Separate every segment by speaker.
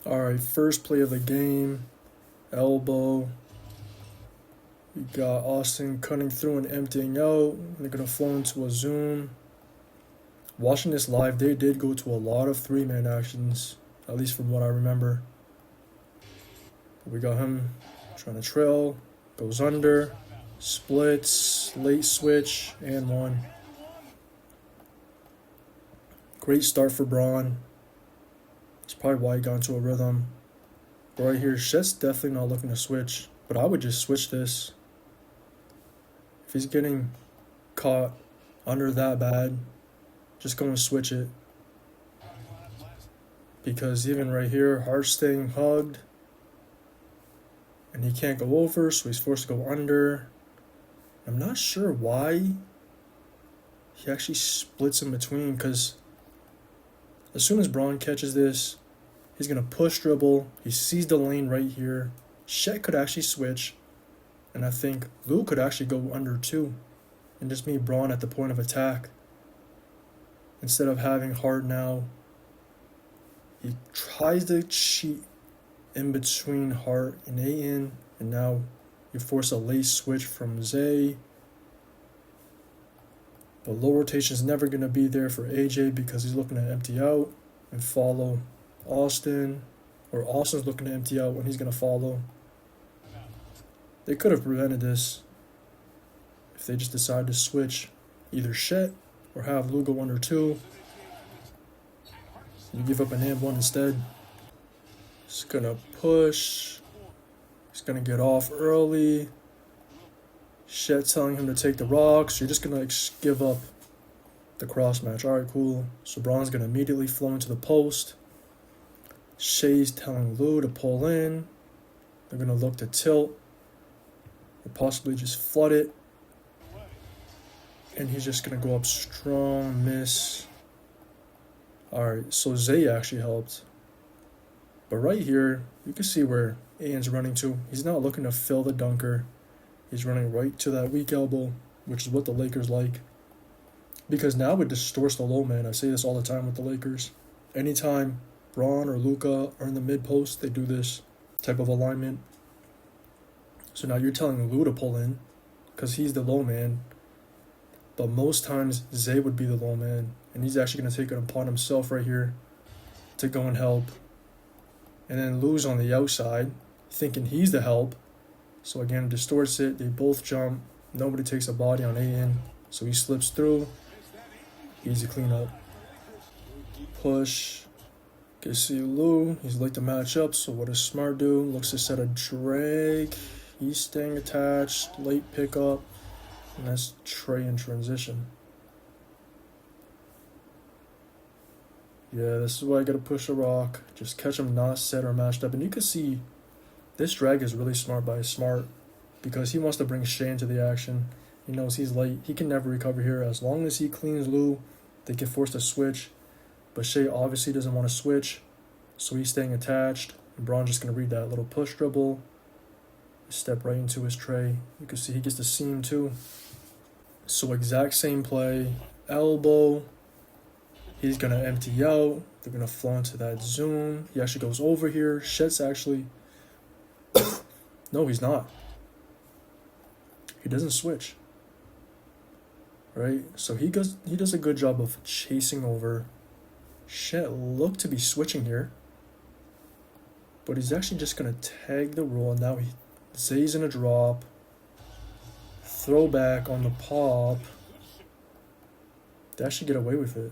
Speaker 1: Alright, first play of the game. Elbow. We got Austin cutting through and emptying out. They're going to flow into a zoom. Watching this live, they did go to a lot of three-man actions, at least from what I remember. We got him trying to trail, goes under, splits, late switch, and one. Great start for Braun. That's probably why he got into a rhythm. But right here, Shet's definitely not looking to switch, but I would just switch this. If he's getting caught under that bad, just go and switch it. Because even right here, Hart's staying hugged. And he can't go over, so he's forced to go under. I'm not sure why he actually splits in between, because as soon as Braun catches this, he's going to push dribble. He sees the lane right here. Shet could actually switch. And I think Lou could actually go under too. And just meet Braun at the point of attack. Instead of having Hart now. He tries to cheat in between Hart and Ayton. And now you force a late switch from Zay. But low rotation is never going to be there for AJ because he's looking to empty out and follow Austin. Or Austin's looking to empty out and he's going to follow. They could have prevented this if they just decided to switch either Shet or have Lou go under two. You give up an and one instead. He's going to push. He's going to get off early. Shet telling him to take the rocks. You're just going to give up the cross match. Alright, cool. So Braun's going to immediately flow into the post. Shay's telling Lou to pull in. They're going to look to tilt. Or possibly just flood it. And he's just going to go up strong, miss. Alright, so Zay actually helped. But right here, you can see where Ayton's running to. He's not looking to fill the dunker. He's running right to that weak elbow, which is what the Lakers like. Because now it distorts the low man. I say this all the time with the Lakers. Anytime Braun or Luka are in the mid post, they do this type of alignment. So now you're telling Lou to pull in because he's the low man. But most times, Zay would be the low man. And he's actually going to take it upon himself right here to go and help. And then Lou's on the outside, thinking he's the help. So again, distorts it. They both jump. Nobody takes a body on Ayton. So he slips through. Easy cleanup. Push. Can see Lou. He's like to match up. So what does Smart do? Looks to set a drag. He's staying attached. Late pickup. And that's Trey in transition. Yeah, this is why I gotta push a rock. Just catch him not set or matched up. And you can see this drag is really smart by Smart because he wants to bring Shea into the action. He knows he's late. He can never recover here. As long as he cleans Lou, they can force the switch. But Shea obviously doesn't want to switch, so he's staying attached. And Braun's just going to read that little push dribble. Step right into his tray. You can see he gets the seam too. So exact same play. Elbow. He's going to empty out. They're going to flow into that zoom. He actually goes over here. Shet's actually... No, he's not. He doesn't switch. Right? So he does a good job of chasing over. Shet looked to be switching here. But he's actually just going to tag the roll. Now Zay's in a drop. Throwback on the pop. They actually get away with it.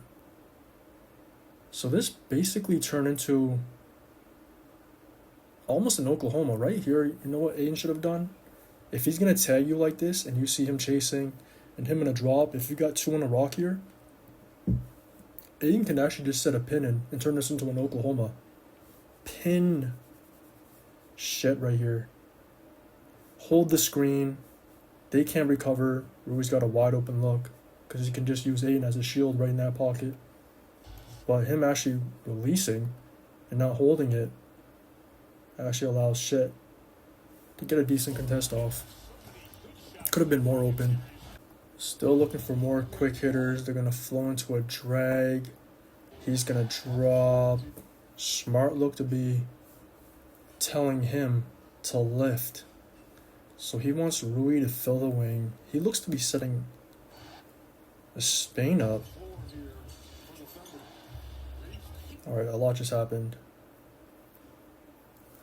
Speaker 1: So this basically turned into almost an Oklahoma right here. You know what Ayton should have done? If he's going to tag you like this and you see him chasing and him in a drop, if you got two on a rock here, Ayton can actually just set a pin in and turn this into an Oklahoma. Pin Shet right here. Hold the screen. They can't recover. Rui's got a wide open look because he can just use Ayton as a shield right in that pocket. But him actually releasing and not holding it actually allows Shet to get a decent contest off. Could have been more open. Still looking for more quick hitters. They're going to flow into a drag. He's going to drop. Smart look to be telling him to lift. So he wants Rui to fill the wing. He looks to be setting a Spain up. Alright, a lot just happened.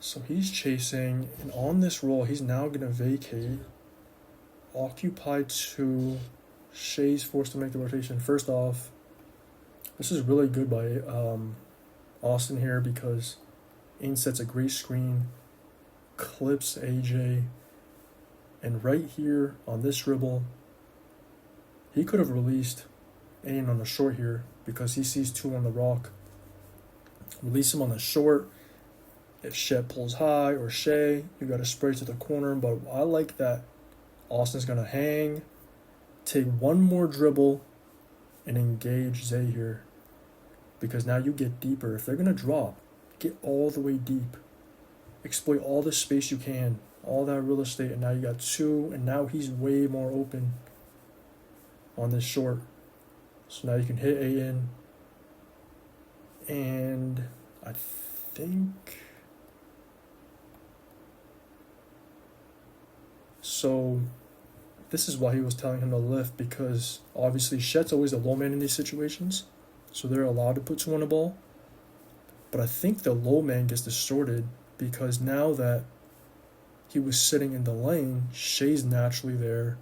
Speaker 1: So he's chasing, and on this roll, he's now going to vacate. Occupy 2. Shea's forced to make the rotation. First off, this is really good by Austin here because Ain sets a great screen, clips AJ, and right here on this dribble, he could have released Ain on the short here because he sees 2 on the rock. Release him on the short. If Shet pulls high or Shea, you got to spray to the corner. But I like that Austin's going to hang, take one more dribble, and engage Zay here. Because now you get deeper. If they're going to drop, get all the way deep. Exploit all the space you can, all that real estate, and now you got 2, and now he's way more open on this short. So now you can hit A in. And I think... So this is why he was telling him to lift, because obviously Shet's always the low man in these situations, so they're allowed to put 2 on the ball. But I think the low man gets distorted because now that he was sitting in the lane, Shea's naturally there.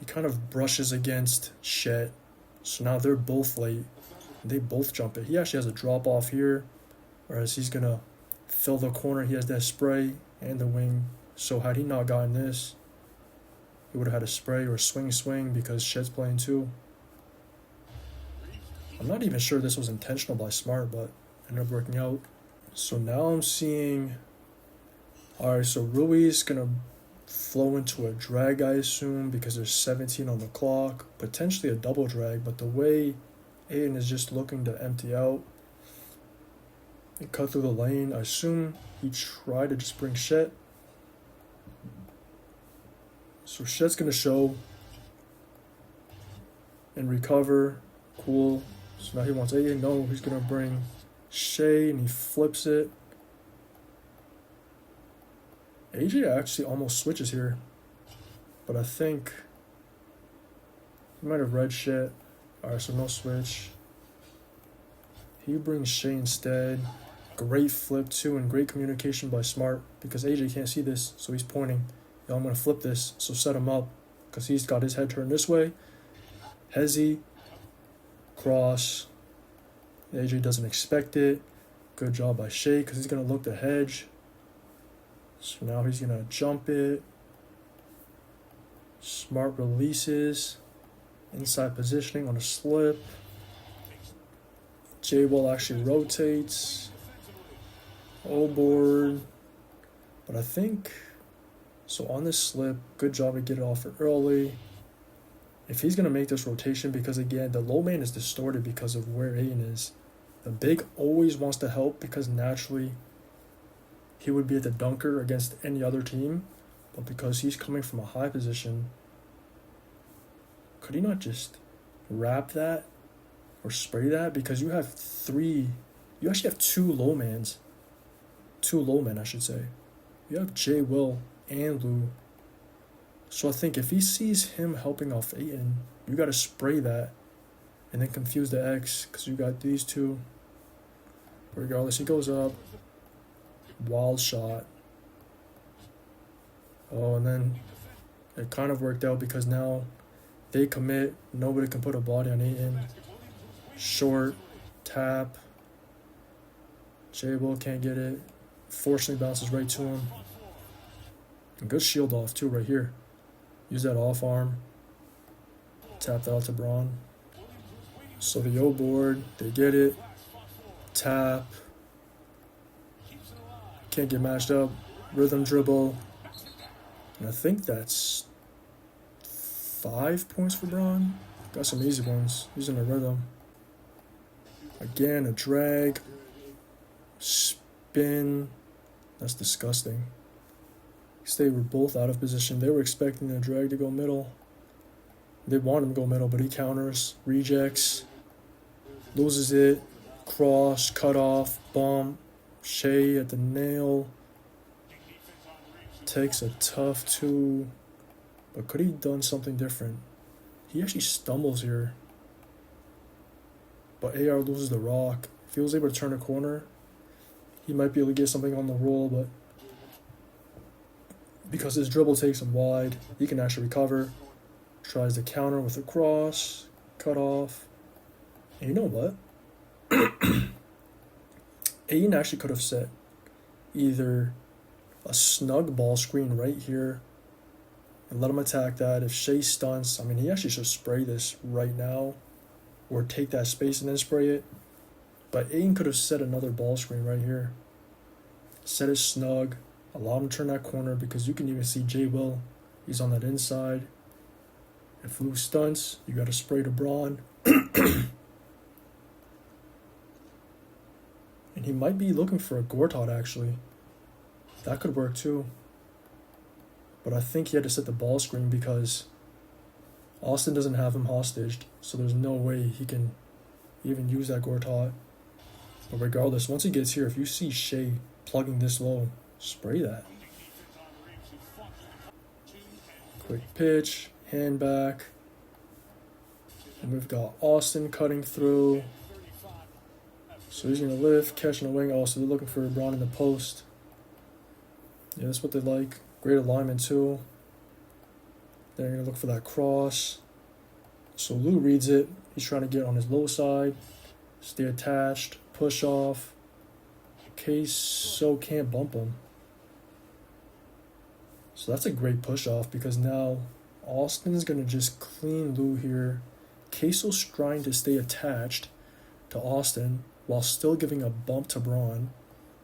Speaker 1: He kind of brushes against Shet, so now they're both late. They both jump it. He actually has a drop off here, whereas he's going to fill the corner. He has that spray and the wing. So had he not gotten this, he would have had a spray or swing because Shet's playing too. I'm not even sure this was intentional by Smart, but ended up working out. So now I'm seeing... Alright, so Rui's going to flow into a drag, I assume, because there's 17 on the clock. Potentially a double drag, but the way Aiden is just looking to empty out and cut through the lane, I assume he tried to just bring Shet. So Shet's going to show and recover. Cool. So now he wants Aiden. No, he's going to bring Shea, and he flips it. AJ actually almost switches here. But I think he might have read Shet. Alright, so no switch. He brings Shea instead. Great flip too, and great communication by Smart because AJ can't see this, so he's pointing. Yo, I'm going to flip this, so set him up because he's got his head turned this way. Hezi, cross. AJ doesn't expect it. Good job by Shea because he's going to look to hedge. So now he's going to jump it. Smart releases. Inside positioning on a slip. J-Will actually rotates. O-board. But I think... So on this slip, good job to get it off early. If he's going to make this rotation, because again, the low man is distorted because of where Aiden is. The big always wants to help because naturally he would be at the dunker against any other team. But because he's coming from a high position, could he not just wrap that or spray that? Because you have 3, you actually have 2 low mans. 2 low men, I should say. You have J. Will and Lou. So I think if he sees him helping off Aiden, you got to spray that and then confuse the X because you got these 2. Regardless, he goes up. Wild shot. Oh, and then it kind of worked out because now they commit. Nobody can put a body on Aiden. Short. Tap. J-Will can't get it. Fortunately bounces right to him. And good shield off too right here. Use that off arm. Tap that out to Braun. So the O board, they get it. Tap. Can't get matched up. Rhythm dribble. And I think that's 5 points for Braun. Got some easy ones. Using a rhythm. Again, a drag. Spin. That's disgusting. They were both out of position. They were expecting the drag to go middle. They want him to go middle, but he counters, rejects, loses it, cross, cut off, bomb. Shea at the nail. Takes a tough 2. But could he done something different? He actually stumbles here. But AR loses the rock. If he was able to turn a corner, he might be able to get something on the roll, but because his dribble takes him wide, he can actually recover. Tries to counter with a cross, cut off. And you know what? Aiden actually could have set either a snug ball screen right here and let him attack that. If Shea stunts, I mean, he actually should spray this right now or take that space and then spray it. But Aiden could have set another ball screen right here. Set it snug, allow him to turn that corner because you can even see J Will. He's on that inside. If Lou stunts, you got to spray to Braun. And he might be looking for a Gortat actually. That could work too. But I think he had to set the ball screen because Austin doesn't have him hostaged. So there's no way he can even use that Gortat. But regardless, once he gets here, if you see Shea plugging this low, spray that. Quick pitch, hand back. And we've got Austin cutting through. So he's going to lift, catching a wing. Oh, so they're looking for Braun in the post. Yeah, that's what they like. Great alignment too. They're going to look for that cross. So Lou reads it. He's trying to get on his low side. Stay attached. Push off. Queso can't bump him. So that's a great push off because now Austin's going to just clean Lou here. Queso's trying to stay attached to Austin while still giving a bump to Braun.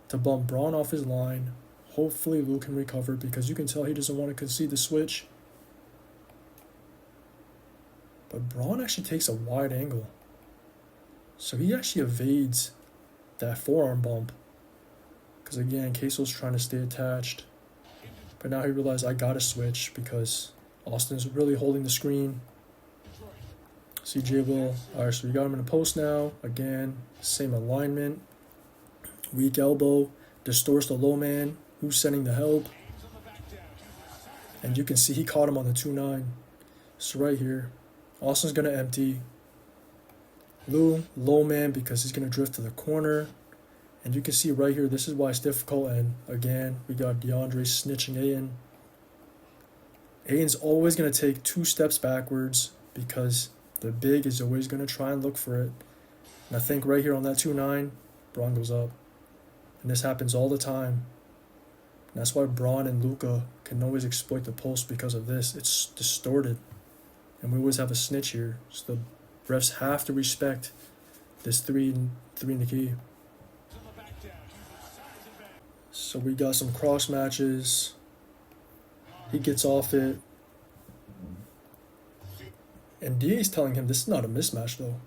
Speaker 1: To bump Braun off his line. Hopefully Lou can recover because you can tell he doesn't want to concede the switch. But Braun actually takes a wide angle. So he actually evades that forearm bump. Because again, Queso's trying to stay attached. But now he realized I gotta switch because Austin's really holding the screen. CJ Will. Alright, so we got him in the post now. Again, same alignment. Weak elbow. Distorts the low man. Who's sending the help? And you can see he caught him on the 2-9. So right here, Austin's going to empty. Lou, low man because he's going to drift to the corner. And you can see right here, this is why it's difficult. And again, we got DeAndre snitching Aiden. Aiden's always going to take 2 steps backwards because the big is always going to try and look for it. And I think right here on that 2-9, Braun goes up. And this happens all the time. And that's why Braun and Luka can always exploit the post because of this. It's distorted. And we always have a snitch here. So the refs have to respect this 3 in the key. So we got some cross matches. He gets off it. And DA's telling him this is not a mismatch though.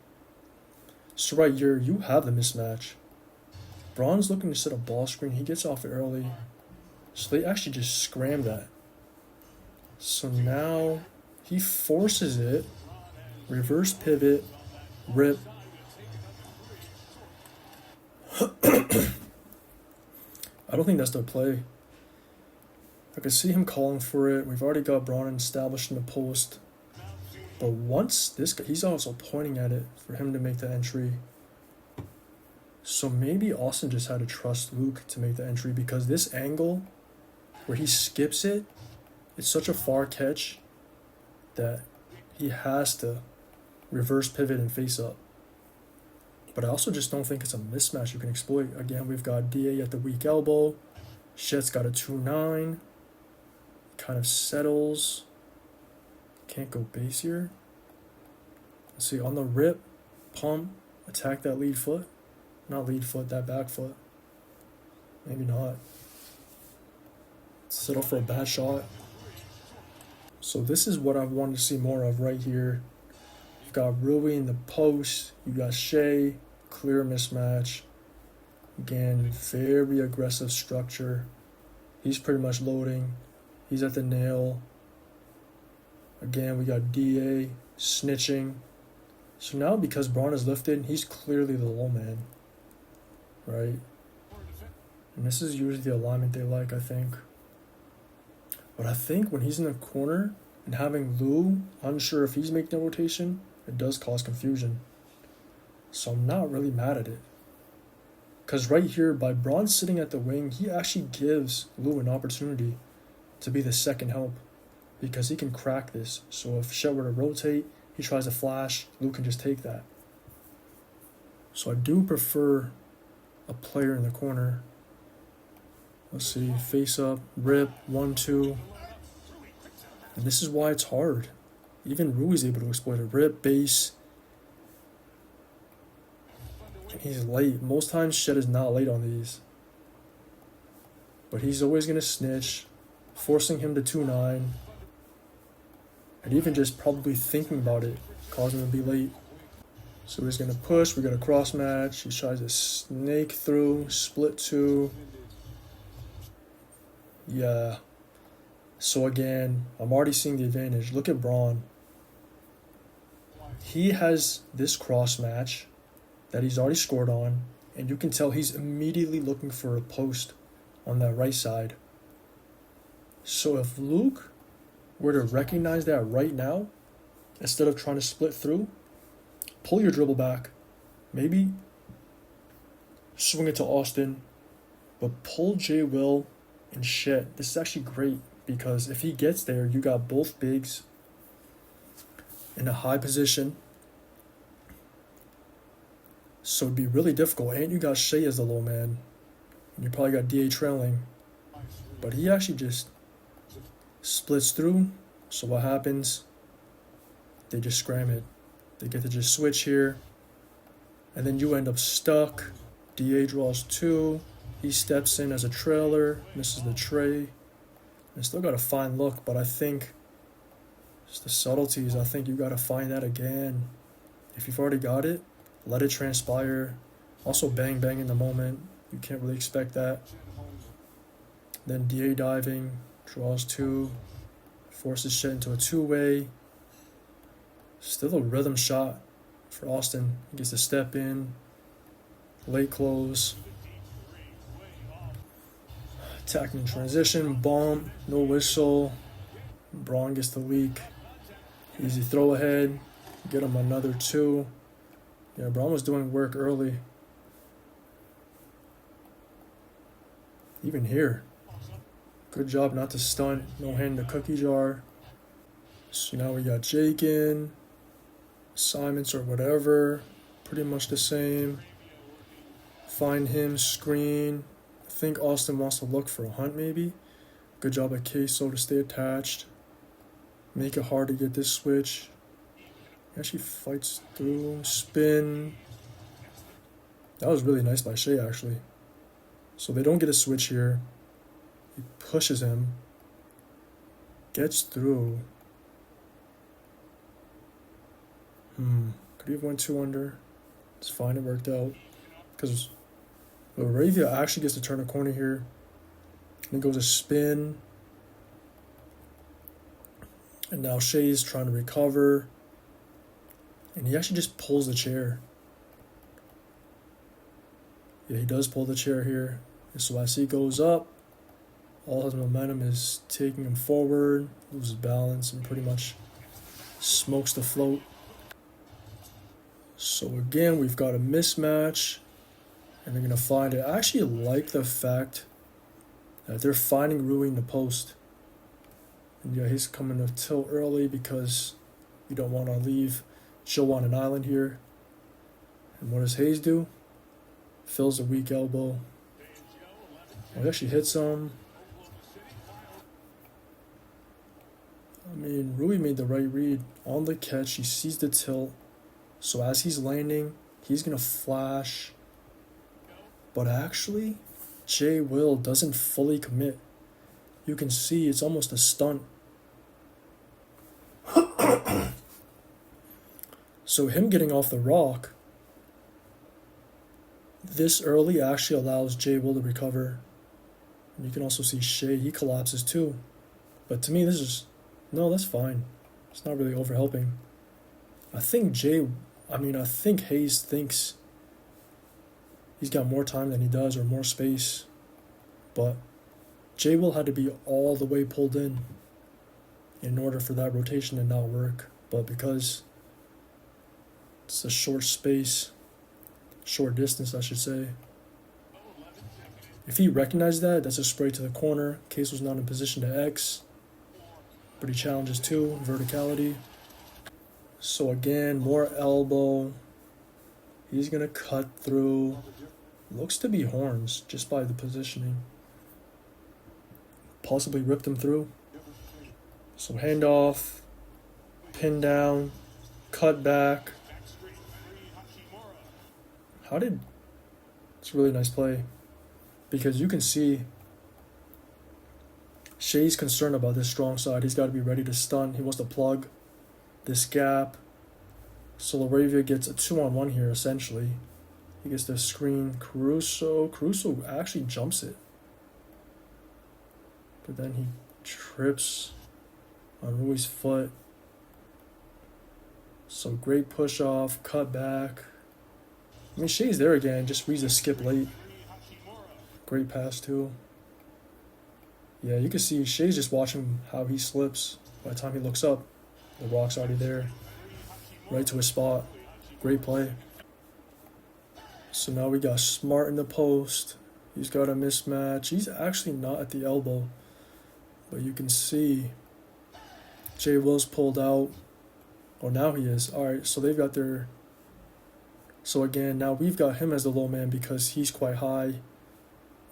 Speaker 1: So right here, you have the mismatch. Braun's looking to set a ball screen. He gets off it early. So they actually just scram that. So now he forces it. Reverse pivot. Rip. I don't think that's the play. I could see him calling for it. We've already got Braun established in the post. But once this guy, he's also pointing at it for him to make the entry. So maybe Austin just had to trust Luke to make the entry because this angle where he skips it, it's such a far catch that he has to reverse pivot and face up. But I also just don't think it's a mismatch you can exploit. Again, we've got DA at the weak elbow. Shet's got a 2-9. Kind of settles. Can't go base here. Let's see, on the rip, pump, attack that lead foot. Not lead foot, that back foot. Maybe not. Settle for a bad shot. So this is what I wanted to see more of right here. You've got Rui in the post. You got Shea. Clear mismatch. Again, very aggressive structure. He's pretty much loading. He's at the nail. Again, we got DA snitching. So now because Braun is lifted, he's clearly the low man. Right? And this is usually the alignment they like, I think. But I think when he's in the corner and having Lou unsure if he's making a rotation, it does cause confusion. So I'm not really mad at it. Because right here, by Braun sitting at the wing, he actually gives Lou an opportunity to be the second help. Because he can crack this. So if Shet were to rotate, he tries to flash, Lou can just take that. So I do prefer a player in the corner. Let's see, face up, rip, 1-2. And this is why it's hard. Even Rui's able to exploit a rip, base. And he's late. Most times Shet is not late on these. But he's always going to snitch, forcing him to 2-9. And even just probably thinking about it caused him to be late. So he's going to push, we got a cross match. He tries to snake through, split 2. Yeah. So again, I'm already seeing the advantage. Look at Braun. He has this cross match that he's already scored on, and you can tell he's immediately looking for a post on that right side. So if Luke were to recognize that right now, instead of trying to split through, pull your dribble back. Maybe swing it to Austin, but pull J. Will and Shet. This is actually great because if he gets there, you got both bigs in a high position. So it'd be really difficult. And you got Shea as the low man. And you probably got DA trailing. But he actually just splits through. So what happens? They just scram it. They get to just switch here. And then you end up stuck. DA draws 2. He steps in as a trailer. Misses the tray. And still got a fine look, but I think it's the subtleties. I think you got to find that again. If you've already got it, let it transpire. Also bang bang in the moment. You can't really expect that. Then DA diving. Draws 2. Forces Shet into a 2-way. Still a rhythm shot for Austin. He gets to step in. Late close. Attacking transition. Bomb. No whistle. Braun gets the leak. Easy throw ahead. Get him another 2. Yeah, Braun was doing work early. Even here. Good job not to stunt. No hand in the cookie jar. So now we got Jake in. Assignments or whatever. Pretty much the same. Find him. Screen. I think Austin wants to look for a hunt maybe. Good job at Queso to stay attached. Make it hard to get this switch. He actually fights through. Spin. That was really nice by Shea actually. So they don't get a switch here. He pushes him. Gets through. Could he have went 2 under? It's fine, it worked out. Because Laravia actually gets to turn a corner here. And it goes a spin. And now Shea's trying to recover. And he actually just pulls the chair. Yeah, he does pull the chair here. And so as he goes up, all his momentum is taking him forward, loses balance, and pretty much smokes the float. So again, we've got a mismatch, and they're going to find it. I actually like the fact that they're finding Rui in the post. And yeah, he's coming to tilt early because you don't want to leave Joe on an island here. And what does Hayes do? Fills the weak elbow. Oh, he actually hits him. I mean, Rui made the right read on the catch. He sees the tilt. So as he's landing, he's going to flash. But actually, J. Will doesn't fully commit. You can see it's almost a stunt. So him getting off the rock this early actually allows J. Will to recover. And you can also see Shea, he collapses too. But to me, this is... No, that's fine. It's not really overhelping. I think Hayes thinks he's got more time than he does or more space. But J Will had to be all the way pulled in order for that rotation to not work. But because it's a short space, short distance, I should say, if he recognized that, that's a spray to the corner. Case was not in position to X, but he challenges too, verticality. So again, more elbow. He's going to cut through. Looks to be horns just by the positioning. Possibly ripped him through. So handoff, pin down, cut back. It's a really nice play. Because you can see Shea's concerned about this strong side. He's got to be ready to stun. He wants to plug this gap. So Laravia gets a 2-on-1 here, essentially. He gets the screen. Caruso actually jumps it. But then he trips on Rui's foot. So great push off, cut back. I mean, Shea's there again, just reads the skip late. Great pass too. Yeah, you can see Shea's just watching how he slips. By the time he looks up, the rock's already there. Right to his spot. Great play. So now we got Smart in the post. He's got a mismatch. He's actually not at the elbow. But you can see J Will's pulled out. Oh, now he is. Alright, so they've got their... So again, now we've got him as the low man because he's quite high.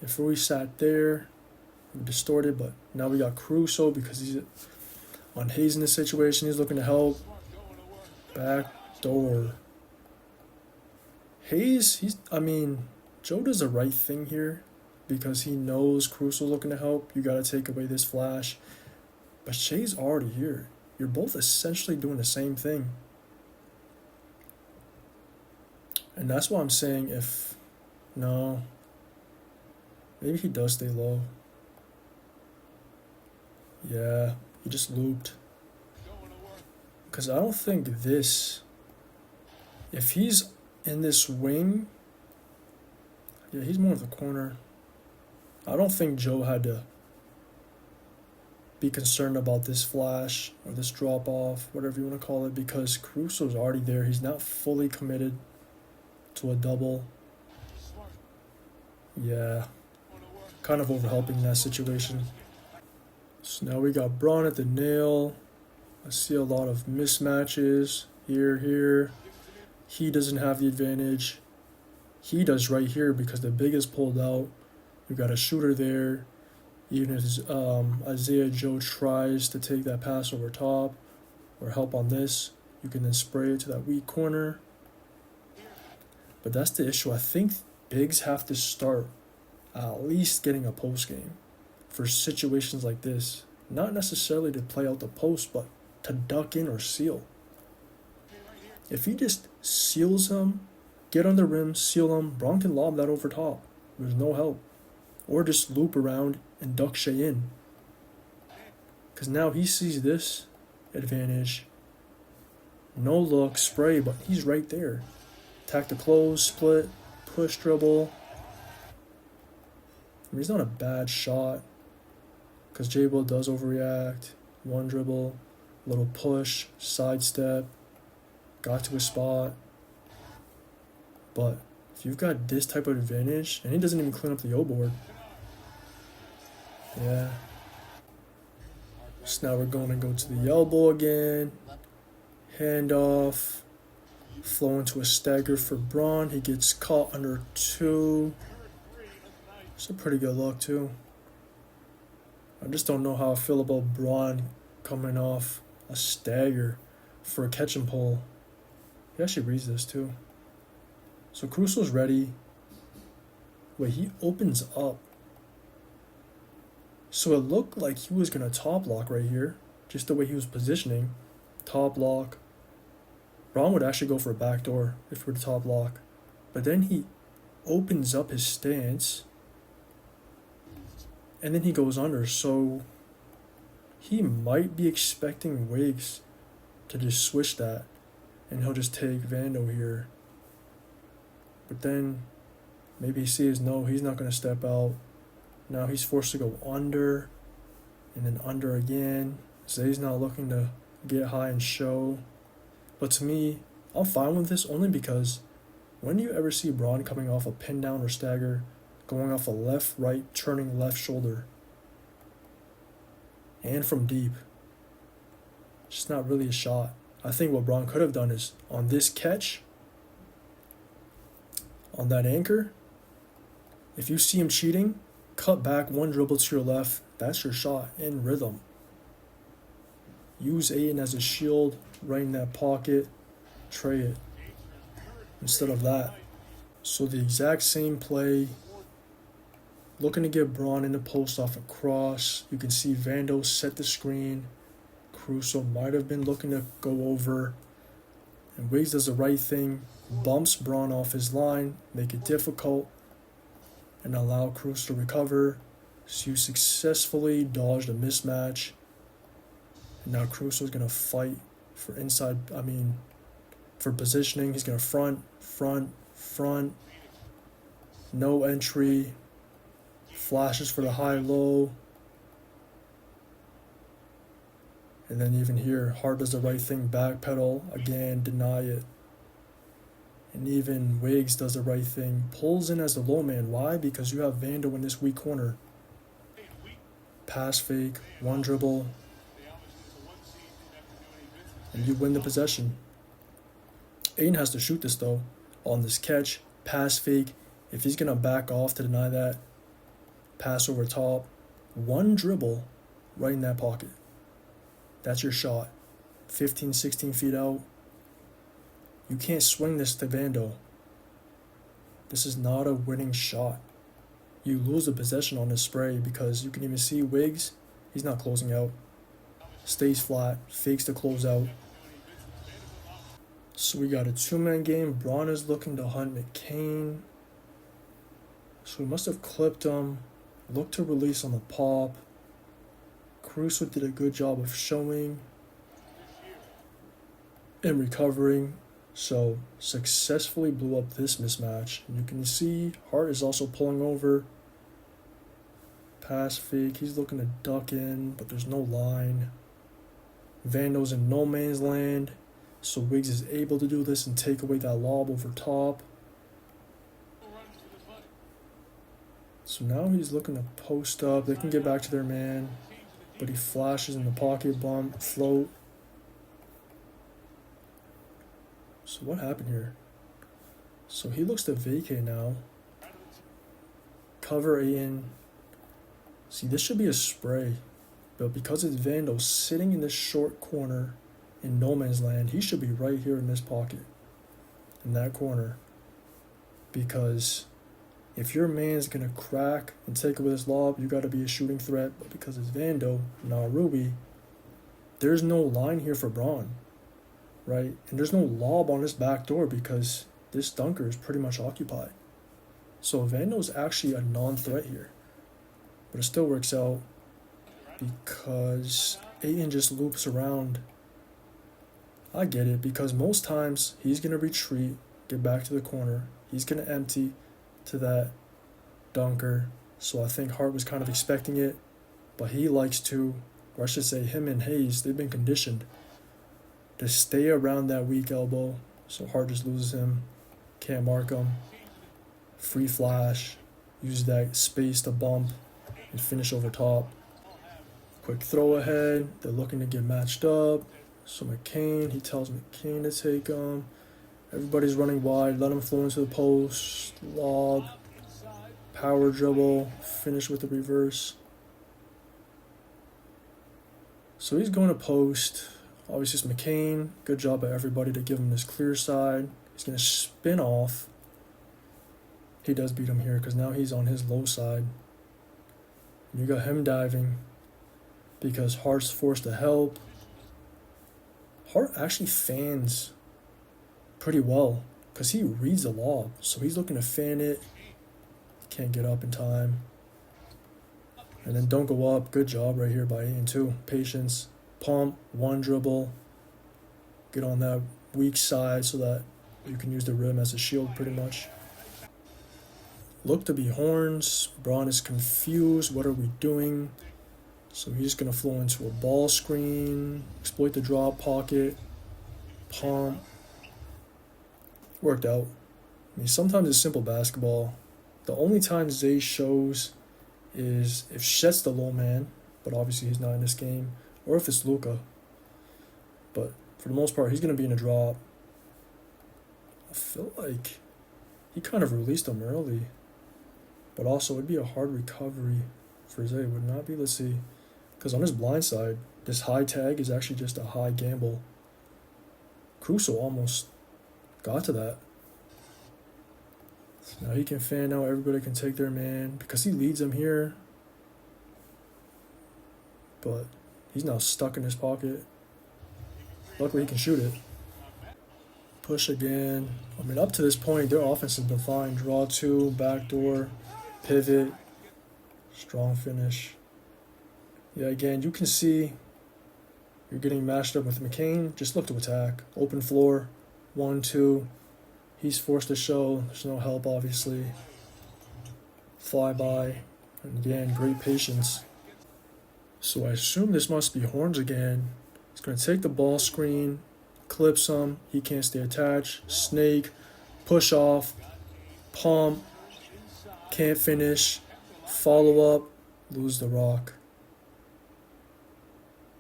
Speaker 1: If Rui sat there, distorted, but now we got Caruso because he's on Hayes in this situation. He's looking to help. Back door. Hayes, Joe does the right thing here because he knows Caruso's looking to help. You got to take away this flash. But Shea's already here. You're both essentially doing the same thing. And that's why I'm saying no, maybe he does stay low. Yeah, he just looped. Because I don't think if he's in this wing, yeah, he's more of the corner. I don't think Joe had to be concerned about this flash or this drop off, whatever you want to call it, because Caruso's already there. He's not fully committed to a double. Yeah, kind of overhelping that situation. So now we got Braun at the nail. I see a lot of mismatches here. He doesn't have the advantage. He does right here because the big is pulled out. We got a shooter there. Even if Isaiah Joe tries to take that pass over top or help on this, you can then spray it to that weak corner. But that's the issue. I think bigs have to start at least getting a post game for situations like this. Not necessarily to play out the post, but to duck in or seal. If he just seals him, get on the rim, seal him, Braun can lob that over top. There's no help. Or just loop around and duck Shea in. Because now he sees this advantage. No look, spray, but he's right there. Attack the close, split, push dribble. He's not a bad shot. Because J Will does overreact. One dribble, little push, sidestep. Got to a spot. But if you've got this type of advantage, and he doesn't even clean up the O board. Yeah. So now we're going to go to the elbow again. Handoff. Flow into a stagger for Braun. He gets caught under 2. It's a pretty good look too. I just don't know how I feel about Braun coming off a stagger for a catch and pull. He actually reads this too. So Caruso's ready. Wait, he opens up. So it looked like he was going to top lock right here. Just the way he was positioning. Top lock. Braun would actually go for a backdoor if we were to top lock. But then he opens up his stance. And then he goes under. So he might be expecting Wiggs to just switch that. And he'll just take Vando here. But then maybe he sees no, he's not going to step out. Now he's forced to go under and then under again. Zay's not looking to get high and show. But to me, I'm fine with this only because when do you ever see Braun coming off a pin down or stagger, going off a left, right, turning left shoulder? And from deep. Just not really a shot. I think what Braun could have done is on this catch, on that anchor, if you see him cheating, cut back one dribble to your left. That's your shot in rhythm. Use Ayton as a shield right in that pocket. Tray it instead of that. So the exact same play. Looking to get Braun in the post off a cross. You can see Vando set the screen. Caruso might have been looking to go over. And Wiggs does the right thing. Bumps Braun off his line. Make it difficult. And allow Caruso to recover. So you successfully dodged a mismatch. And now Caruso is going to fight for for positioning. He's going to front. No entry. Flashes for the high-low. And then even here, Hart does the right thing, backpedal. Again, deny it. And even Wiggs does the right thing. Pulls in as the low man. Why? Because you have Vando in this weak corner. Pass fake, one dribble. And you win the possession. Ayton has to shoot this though. On this catch, pass fake. If he's going to back off to deny that, pass over top. One dribble right in that pocket. That's your shot. 15, 16 feet out. You can't swing this to Vando. This is not a winning shot. You lose the possession on this spray because you can even see Wiggs. He's not closing out. Stays flat. Fakes the closeout. So we got a two-man game. Braun is looking to hunt McCain. So we must have clipped him. Looked to release on the pop. Caruso did a good job of showing and recovering. So successfully blew up this mismatch. And you can see Hart is also pulling over. Pass fake. He's looking to duck in, but there's no line. Vando's in no man's land. So Wiggs is able to do this and take away that lob over top. So now he's looking to post up. They can get back to their man. But he flashes in the pocket, bump, float. So what happened here? So he looks to vacate now. Cover Ayton. See, this should be a spray. But because it's Vando sitting in this short corner in no man's land, he should be right here in this pocket. In that corner. Because if your man's going to crack and take away this lob, you got to be a shooting threat. But because it's Vando, not Ruby, there's no line here for Braun. Right? And there's no lob on this back door because this dunker is pretty much occupied. So Vando's actually a non-threat here. But it still works out because Ayton just loops around. I get it, because most times he's going to retreat, get back to the corner. He's going to empty to that dunker. So I think Hart was kind of expecting it. But he likes to, or I should say him and Hayes, they've been conditioned to stay around that weak elbow. So Hart just loses him. Can't mark him. Free flash. Use that space to bump and finish over top. Quick throw ahead. They're looking to get matched up. So McCain, he tells McCain to take him. Everybody's running wide. Let him flow into the post. Lob. Power dribble. Finish with the reverse. So he's going to post. Obviously it's McCain. Good job by everybody to give him this clear side. He's going to spin off. He does beat him here because now he's on his low side. And you got him diving because Hart's forced to help. Hart actually fans pretty well because he reads the lob. So he's looking to fan it. Can't get up in time. And then don't go up. Good job right here by Ayton too. Patience. Pump. One dribble. Get on that weak side so that you can use the rim as a shield pretty much. Look to be horns. Braun is confused. What are we doing? So he's going to flow into a ball screen. Exploit the drop pocket. Pump. Worked out. I mean, sometimes it's simple basketball. The only time Zay shows is if Shet's the low man, but obviously he's not in this game, or if it's Luka. But for the most part, he's going to be in a drop. I feel like he kind of released him early, but also it'd be a hard recovery for Zay, would not be? Let's see. Because on his blind side, this high tag is actually just a high gamble. Caruso almost got to that. So now he can fan out, everybody can take their man, because he leads them here. But he's now stuck in his pocket. Luckily he can shoot it. Push again. I mean, up to this point, their offense has been fine. Draw two, backdoor, pivot, strong finish. Yeah, again, you can see you're getting matched up with McCain. Just look to attack. Open floor, 1-2. He's forced to show. There's no help, obviously. Fly by. And again, great patience. So I assume this must be Horns again. He's going to take the ball screen, clips him. He can't stay attached. Snake, push off, pump, can't finish, follow up, lose the rock.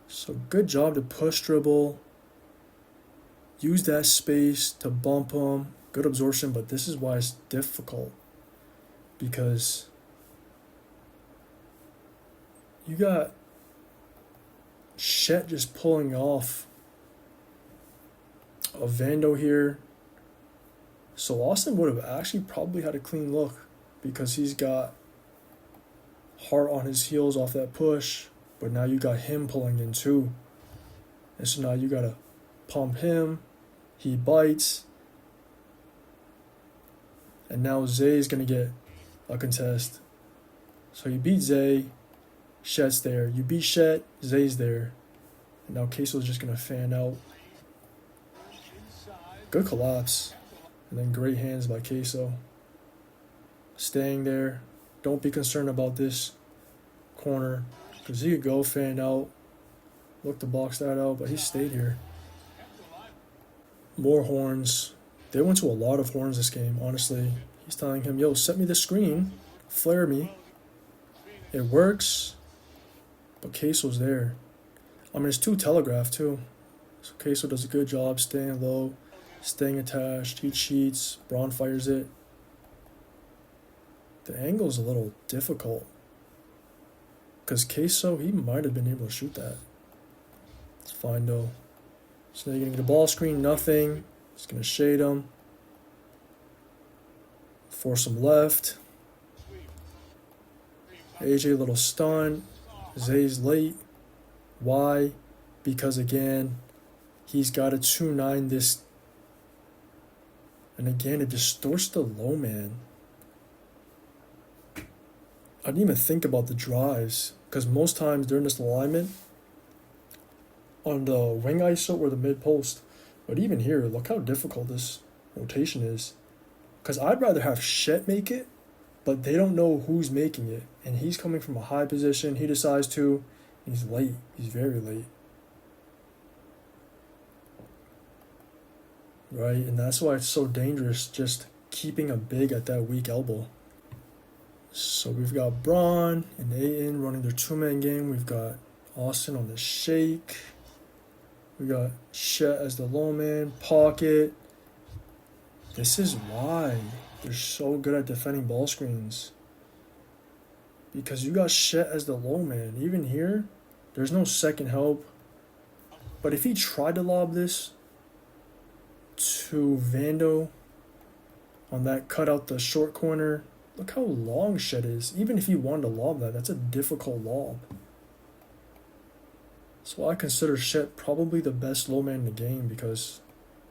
Speaker 1: So good job to push dribble. Use that space to bump him. Good absorption, but this is why it's difficult. Because you got Shet just pulling off a Vando here. So Austin would have actually probably had a clean look because he's got Hart on his heels off that push. But now you got him pulling in too. And so now you got to pump him. He bites. And now Zay is going to get a contest. So you beat Zay. Shet's there. You beat Shet. Zay's there. And now Queso's just going to fan out. Good collapse. And then great hands by Queso. Staying there. Don't be concerned about this corner. Because he could go fan out. Look to box that out. But he stayed here. More horns. They went to a lot of horns this game, honestly. He's telling him, yo, set me the screen. Flare me. It works. But Queso's there. I mean, it's too telegraphed, too. So Queso does a good job staying low, staying attached. He cheats. Braun fires it. The angle's a little difficult. Because Queso, he might have been able to shoot that. It's fine, though. So they're going to get a ball screen, nothing. It's going to shade him. Force him left. AJ a little stunned. Zay's late. Why? Because again, he's got a 2-9 this. And again, it distorts the low man. I didn't even think about the drives. Because most times during this alignment, on the wing ISO or the mid post, but even here, look how difficult this rotation is. Because I'd rather have Shet make it, but they don't know who's making it. And he's coming from a high position. He decides to. He's late. He's very late. Right? And that's why it's so dangerous just keeping a big at that weak elbow. So we've got Braun and Ayton running their two-man game. We've got Austin on the shake. We got Shet as the low man, pocket. This is why they're so good at defending ball screens. Because you got Shet as the low man. Even here, there's no second help. But if he tried to lob this to Vando on that cut out the short corner, look how long Shet is. Even if he wanted to lob that, that's a difficult lob. So I consider Shet probably the best low man in the game because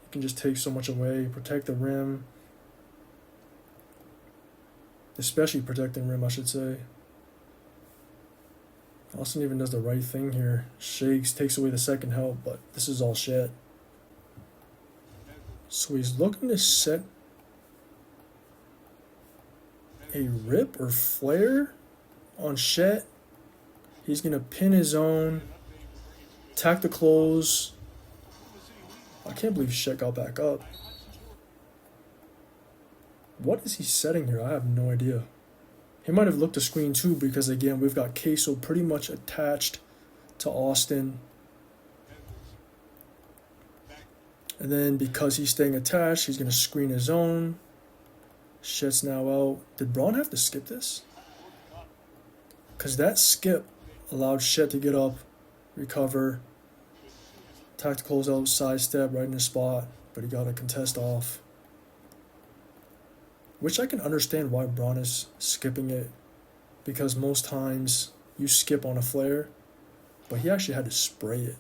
Speaker 1: he can just take so much away, protect the rim. Especially protecting rim, I should say. Austin even does the right thing here. Shakes, takes away the second help, but this is all Shet. So he's looking to set a rip or flare on Shet. He's going to pin his own. Attack the close. I can't believe Shet got back up. What is he setting here? I have no idea. He might have looked to screen too because, again, we've got Queso pretty much attached to Austin. And then because he's staying attached, he's going to screen his own. Shet's now out. Did Braun have to skip this? Because that skip allowed Shet to get up, recover, attack the closeout, sidestep right in his spot, but he got a contest off. Which I can understand why Braun is skipping it, because most times you skip on a flare, but he actually had to spray it.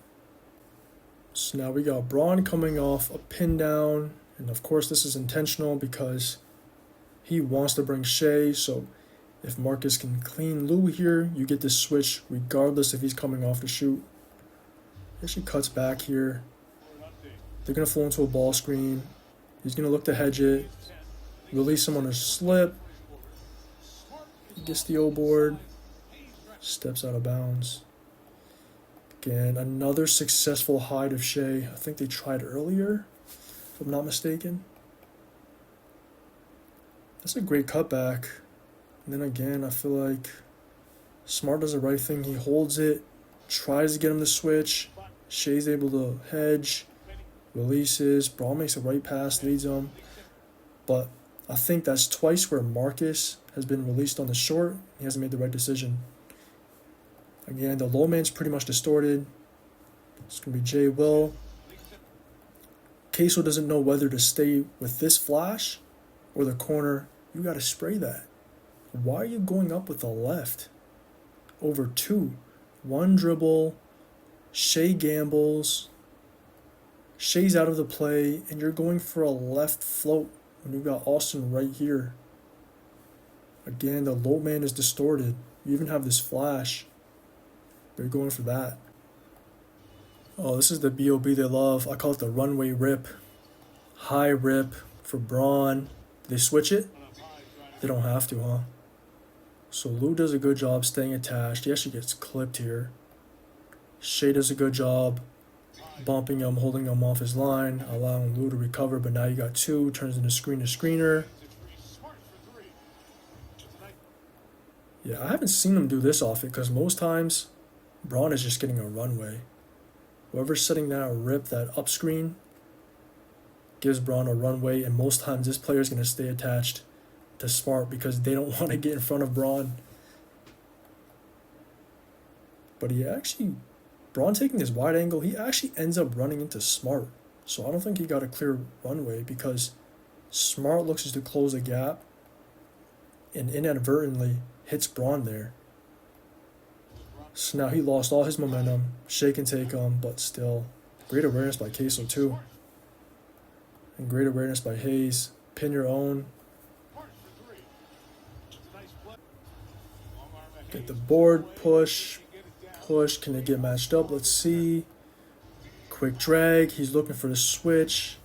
Speaker 1: So now we got Braun coming off a pin down, and of course this is intentional because he wants to bring Shea, so if Marcus can clean Lou here, you get this switch regardless if he's coming off the shoot. He actually cuts back here. They're going to flow into a ball screen. He's going to look to hedge it. Release him on a slip. He gets the O board. Steps out of bounds. Again, another successful hide of Shea. I think they tried earlier, if I'm not mistaken. That's a great cutback. And then again, I feel like Smart does the right thing. He holds it, tries to get him to switch. Shea's able to hedge, releases. Braun makes a right pass, leads him. But I think that's twice where Marcus has been released on the short. He hasn't made the right decision. Again, the low man's pretty much distorted. It's going to be Jay Will. Queso doesn't know whether to stay with this flash or the corner. You got to spray that. Why are you going up with the left? Over two. One dribble. Shea gambles. Shea's out of the play, and you're going for a left float when you've got Austin right here. Again, the low man is distorted. You even have this flash. They're going for that. Oh, this is the B.O.B. they love. I call it the runway rip. High rip for Braun. Did they switch it? They don't have to, huh? So Lou does a good job staying attached. He actually gets clipped here. Shea does a good job bumping him, holding him off his line, allowing Lou to recover, but now you got two. Turns into screen to screener. Yeah, I haven't seen him do this often because most times Braun is just getting a runway. Whoever's setting that rip, that up screen, gives Braun a runway, and most times this player is going to stay attached to Smart because they don't want to get in front of Braun. But Braun taking this wide angle, he actually ends up running into Smart. So I don't think he got a clear runway because Smart looks to close a gap and inadvertently hits Braun there. So now he lost all his momentum. Shea can take him, but still. Great awareness by Queso too. And great awareness by Hayes. Pin your own. Get the board, push. Can they get matched up? Let's see. Quick drag. He's looking for the switch.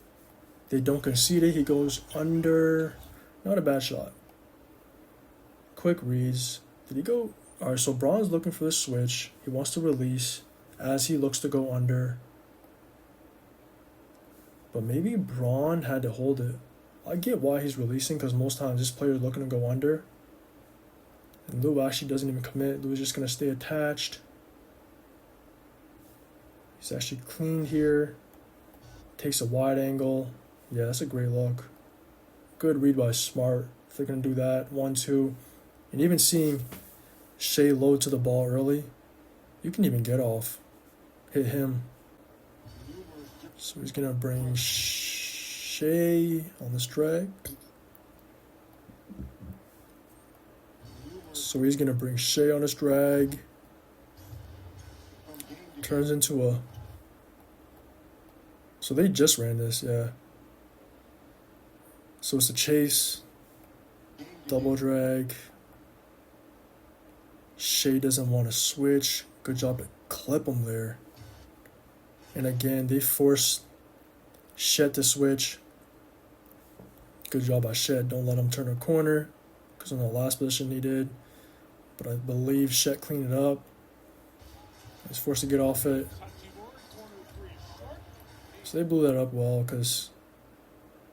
Speaker 1: They don't concede it. He goes under. Not a bad shot. Quick reads. Did he go? Alright, so Braun's looking for the switch. He wants to release as he looks to go under. But maybe Braun had to hold it. I get why he's releasing because most times this player is looking to go under. And Lou actually doesn't even commit. Lou's just going to stay attached. He's actually cleaned here. Takes a wide angle. Yeah, that's a great look. Good read by Smart. If they're going to do that. 1-2. And even seeing Shea load to the ball early, you can even get off. Hit him. So he's going to bring Shea on this drag. So he's going to bring Shea on his drag. Turns into a... So they just ran this, yeah. So it's a chase. Double drag. Shea doesn't want to switch. Good job to clip him there. And again, they force Shet to switch. Good job by Shet. Don't let him turn a corner. because in the last position he did. But I believe Shet cleaned it up. He's forced to get off it. So they blew that up well because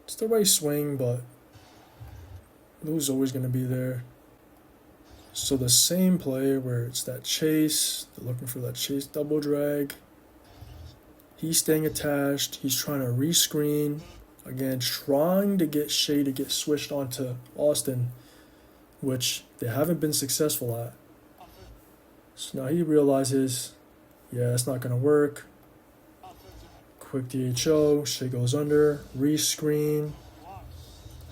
Speaker 1: it's the right swing, but Lou's always going to be there. So the same play where it's that chase, they're looking for that chase double drag. He's staying attached. He's trying to rescreen. Again, trying to get Shea to get switched onto Austin, which they haven't been successful at. So now he realizes, yeah, it's not going to work. Quick DHO, Shea goes under, rescreen,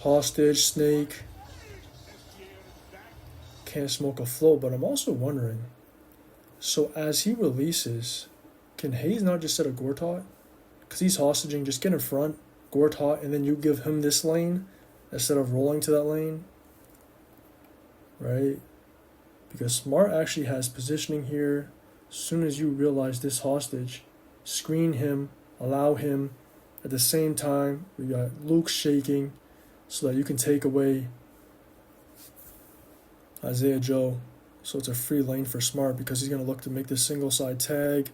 Speaker 1: hostage, snake. Can't smoke a float, but I'm also wondering, so as he releases, can Hayes not just set a Gortat? Because he's hostaging, just get in front, Gortat, and then you give him this lane instead of rolling to that lane, right? Because Smart actually has positioning here. As soon as you realize this hostage, screen him, allow him. At the same time, we got Luke shaking so that you can take away Isaiah Joe. So it's a free lane for Smart because he's going to look to make this single side tag.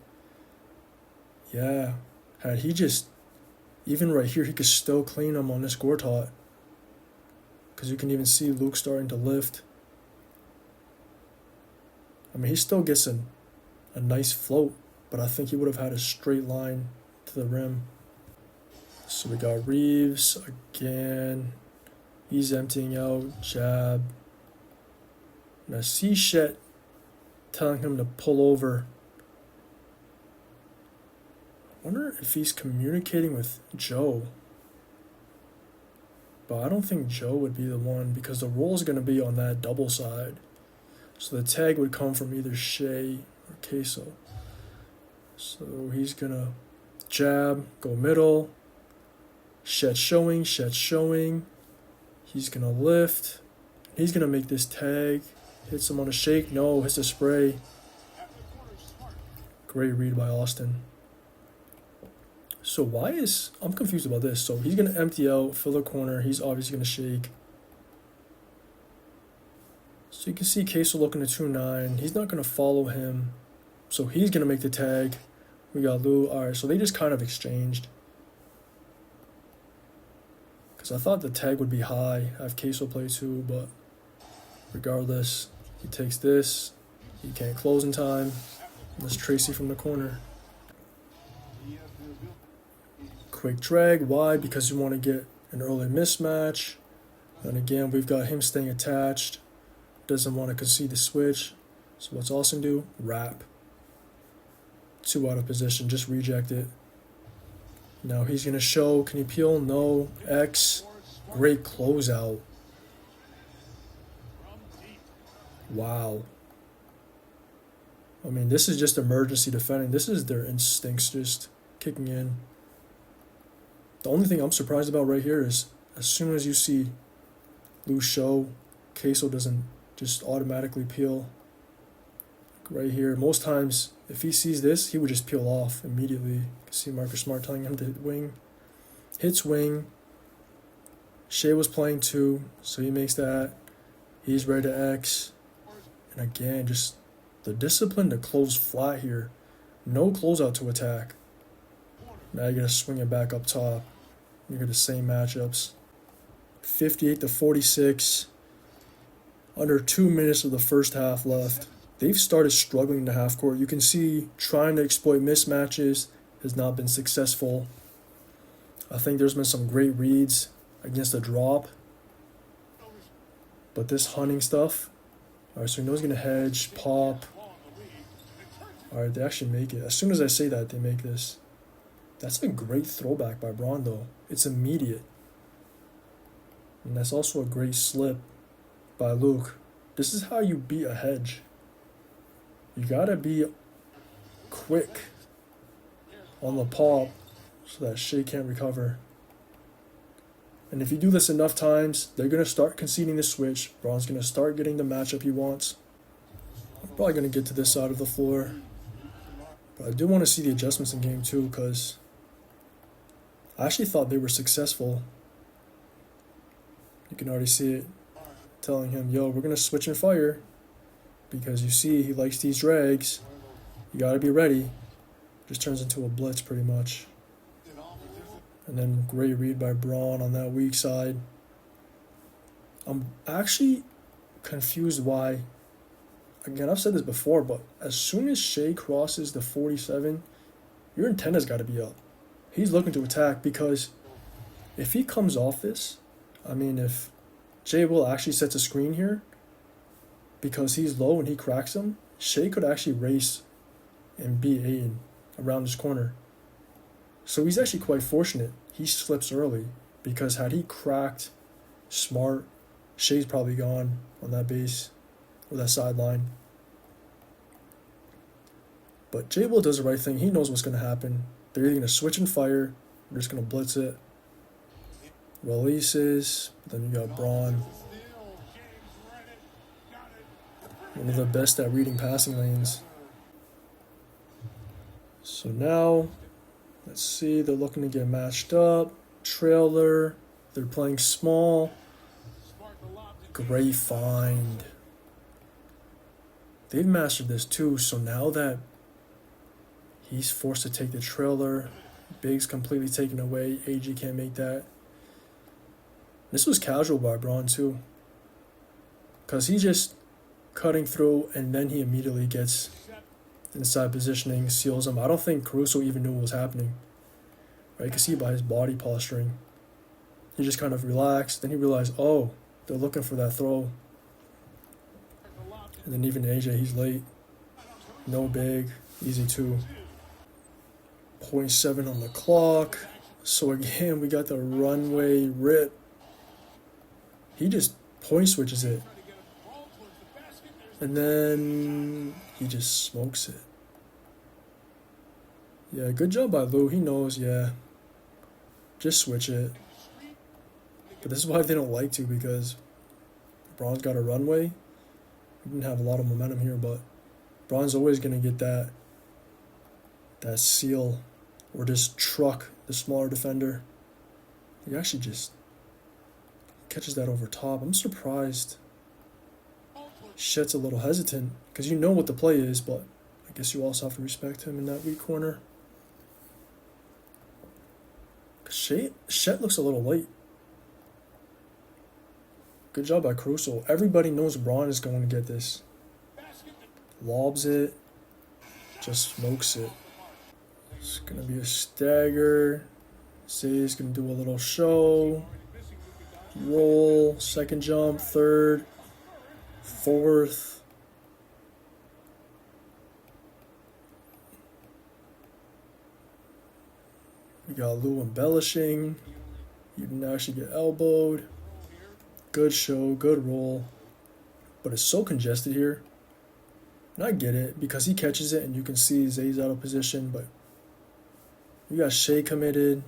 Speaker 1: Yeah, had he just, even right here, he could still clean him on this Gortat. Because you can even see Luke starting to lift. I mean, he still gets a nice float, but I think he would have had a straight line to the rim. So we got Reeves again. He's emptying out, jab. And I see Shet telling him to pull over. I wonder if he's communicating with Joe. But I don't think Joe would be the one because the roll is going to be on that double side. So the tag would come from either Shea or Queso. So he's going to jab, go middle. Shet showing, Shet showing. He's going to lift. He's going to make this tag. Hits him on a shake. No, hits a spray. Great read by Austin. So I'm confused about this. So he's going to empty out, fill the corner. He's obviously going to shake. So you can see Queso looking to 2-9. He's not going to follow him. So he's going to make the tag. We got Lou. All right, so they just kind of exchanged. Because I thought the tag would be high. I have Queso play too, but regardless, he takes this. He can't close in time. That's Tracy from the corner. Quick drag. Why? Because you want to get an early mismatch. And again, we've got him staying attached. Doesn't want to concede the switch. So what's Austin do? Wrap. 2 out of position. Just reject it. Now he's going to show. Can he peel? No. X. Great closeout. Wow. I mean, this is just emergency defending. This is their instincts just kicking in. The only thing I'm surprised about right here is as soon as you see Lou show, Queso doesn't just automatically peel. Right here, most times, if he sees this, he would just peel off immediately. You can see Marcus Smart telling him to hit wing. Hits wing. Shea was playing 2, so he makes that. He's ready to X. And again, just the discipline to close flat here. No closeout to attack. Now you're going to swing it back up top. You get the same matchups. 58-46. Under 2 minutes of the first half left. They've started struggling in the half court. You can see trying to exploit mismatches has not been successful. I think there's been some great reads against the drop. But this hunting stuff. Alright, so he knows he's going to hedge, pop. Alright, they actually make it. As soon as I say that, they make this. That's a great throwback by Braun, though. It's immediate. And that's also a great slip by Luke. This is how you beat a hedge. You gotta be quick on the pop so that Shea can't recover. And if you do this enough times, they're gonna start conceding the switch. Braun's gonna start getting the matchup he wants. I'm probably gonna get to this side of the floor. But I do want to see the adjustments in game 2 because I actually thought they were successful. You can already see it. telling him, yo, we're going to switch and fire because you see he likes these drags. You got to be ready. Just turns into a blitz pretty much. And then great read by Braun on that weak side. I'm actually confused why. Again, I've said this before, but as soon as Shea crosses the 47, your antenna's got to be up. He's looking to attack because if he comes off this, I mean, if Jay Will actually sets a screen here because he's low and he cracks him, Shea could actually race and beat Aiden around this corner. So he's actually quite fortunate. He slips early because had he cracked Smart, Shea's probably gone on that base or that sideline. But Jay Will does the right thing. He knows what's going to happen. They're either going to switch and fire, or just going to blitz it. Releases. Then you got Braun. One of the best at reading passing lanes. So now, let's see. They're looking to get matched up. Trailer. They're playing small. Great find. They've mastered this too, so now that he's forced to take the trailer, Big's completely taken away, AG can't make that. This was casual by Braun too, because he's just cutting through and then he immediately gets inside positioning, seals him. I don't think Caruso even knew what was happening. Right? You can see by his body posturing. He just kind of relaxed, then he realized, oh, they're looking for that throw. And then even AJ, he's late. No Big, easy 2. 0.7 on the clock. So again, we got the runway rip. He just point switches it. And then he just smokes it. Yeah, good job by Lou. He knows, yeah. Just switch it. But this is why they don't like to, because Braun's got a runway. He didn't have a lot of momentum here, but Braun's always going to get that seal or just truck the smaller defender. He actually just catches that over top. I'm surprised Shet's a little hesitant because you know what the play is, but I guess you also have to respect him in that weak corner. Shet looks a little late. Good job by Caruso. Everybody knows Braun is going to get this. Lobs it. Just smokes it. It's going to be a stagger. Zay's going to do a little show. Roll. Second jump. Third. Fourth. You got Lou embellishing. You didn't actually get elbowed. Good show, good roll. But it's so congested here. And I get it, because he catches it and you can see Zay's out of position, but you got Shea committed.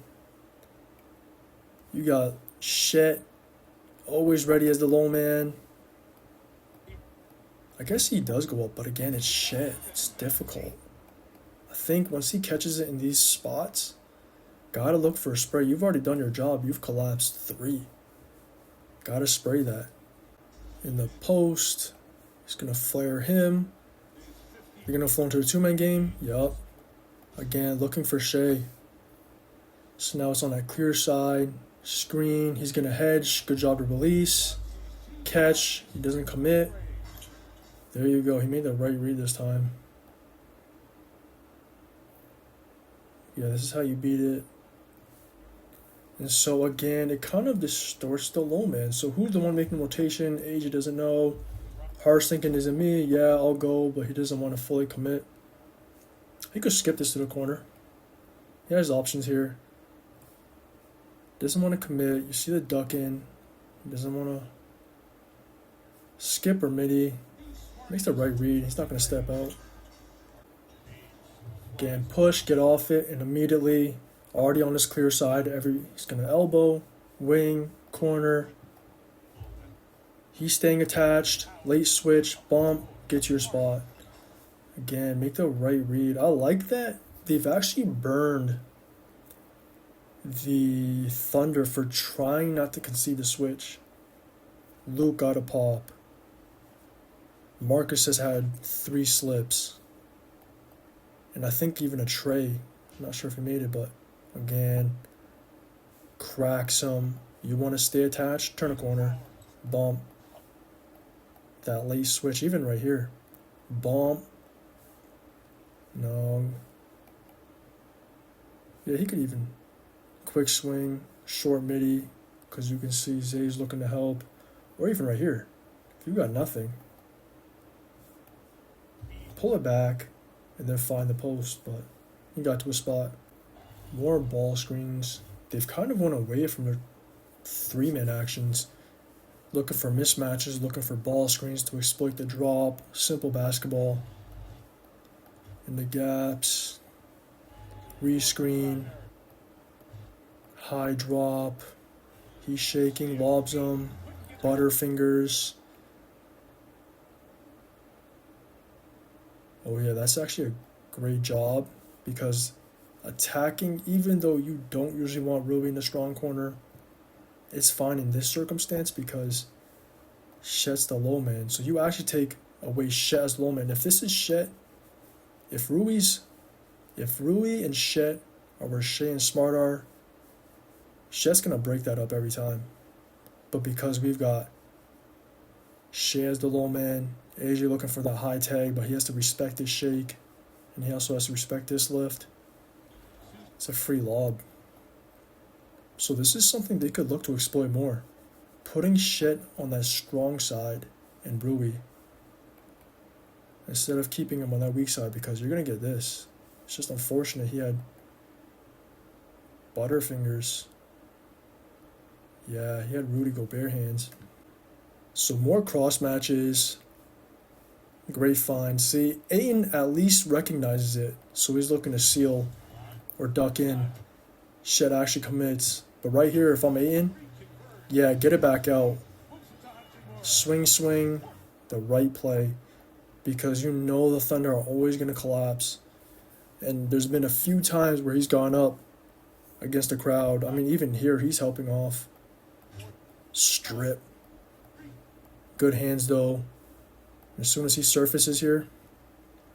Speaker 1: You got Shet always ready as the low man. I guess he does go up, but again, it's Shet. It's difficult. I think once he catches it in these spots, gotta look for a spray. You've already done your job. You've collapsed 3. Gotta spray that. In the post, he's gonna flare him. You're gonna flow into a 2-man game? Yup. Again, looking for Shea. So now it's on that clear side. Screen, he's gonna hedge. Good job to release. Catch, he doesn't commit. There you go, he made the right read this time. Yeah, this is how you beat it. And so again, it kind of distorts the low man. So who's the one making rotation? AJ doesn't know. Harsh thinking, is it me? Yeah, I'll go, but he doesn't want to fully commit. He could skip this to the corner. He has options here. Doesn't want to commit. You see the duck in. He doesn't want to skip or midi. Makes the right read. He's not going to step out. Again, push, get off it, and immediately, already on this clear side, he's going to elbow, wing, corner. He's staying attached, late switch, bump, get your spot. Again, make the right read. I like that they've actually burned the Thunder for trying not to concede the switch. Luke got a pop. Marcus has had 3 slips. And I think even a Trey. I'm not sure if he made it, but again, cracks him. You want to stay attached? Turn a corner. Bump. That late switch, even right here. Bump. No. Yeah, he could even quick swing, short midi, because you can see Zay's looking to help. Or even right here. If you got nothing, pull it back and then find the post. But he got to a spot. More ball screens. They've kind of went away from their 3-man actions. Looking for mismatches, looking for ball screens to exploit the drop. Simple basketball. In the gaps. Rescreen. High drop. He's shaking, lobs him. Butterfingers. Oh yeah, that's actually a great job, because attacking, even though you don't usually want Rui in the strong corner, it's fine in this circumstance because Shet's the low man. So you actually take away Shet as low man. If this is Shet, if Rui and Shet are where Shea and Smart are, Shet's gonna break that up every time. But because we've got Shea as the low man, AJ looking for that high tag, but he has to respect his shake, and he also has to respect this lift. It's a free lob. So this is something they could look to exploit more. Putting Shet on that strong side and Rui, instead of keeping him on that weak side, because you're going to get this. It's just unfortunate he had Butterfingers. Yeah, he had Rudy go bare hands. So more cross matches. Great find. See, Ayton at least recognizes it, so he's looking to seal or duck in. Shet actually commits. But right here, if I'm Ayton, yeah, get it back out. Swing, the right play. Because you know the Thunder are always going to collapse. And there's been a few times where he's gone up against the crowd. I mean, even here, he's helping off. Strip. Good hands, though. As soon as he surfaces here,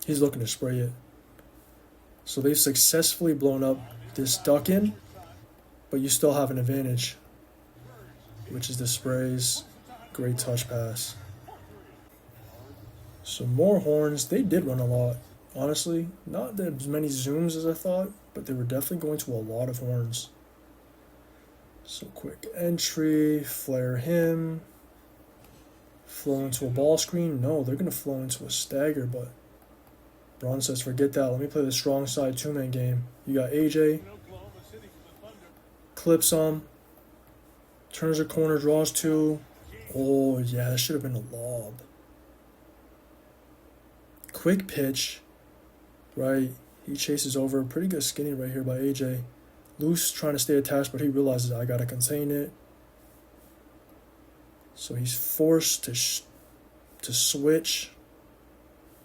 Speaker 1: he's looking to spray it. So they've successfully blown up this duck in, but you still have an advantage, which is the sprays. Great touch pass. So more horns. They did run a lot, honestly. Not as many zooms as I thought, but they were definitely going to a lot of horns. So quick entry, flare him. Flow into a ball screen? No, they're going to flow into a stagger, but Braun says, forget that. Let me play the strong side 2-man game. You got AJ. Clips him. Turns a corner, draws 2. Oh, yeah, that should have been a lob. Quick pitch. Right. He chases over. Pretty good skinny right here by AJ. Loose trying to stay attached, but he realizes I got to contain it. So he's forced to switch.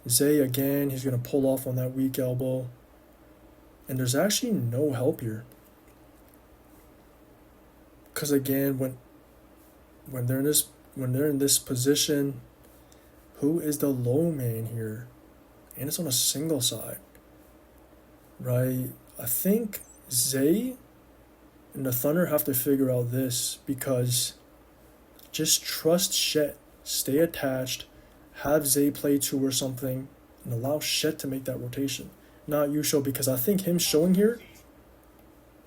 Speaker 1: Zay again, he's going to pull off on that weak elbow. And there's actually no help here. Because again, when they're in this position, who is the low man here? And it's on a single side. Right? I think Zay and the Thunder have to figure out this, because just trust Shet, stay attached, have Zay play 2 or something, and allow Shet to make that rotation. Not you show, because I think him showing here,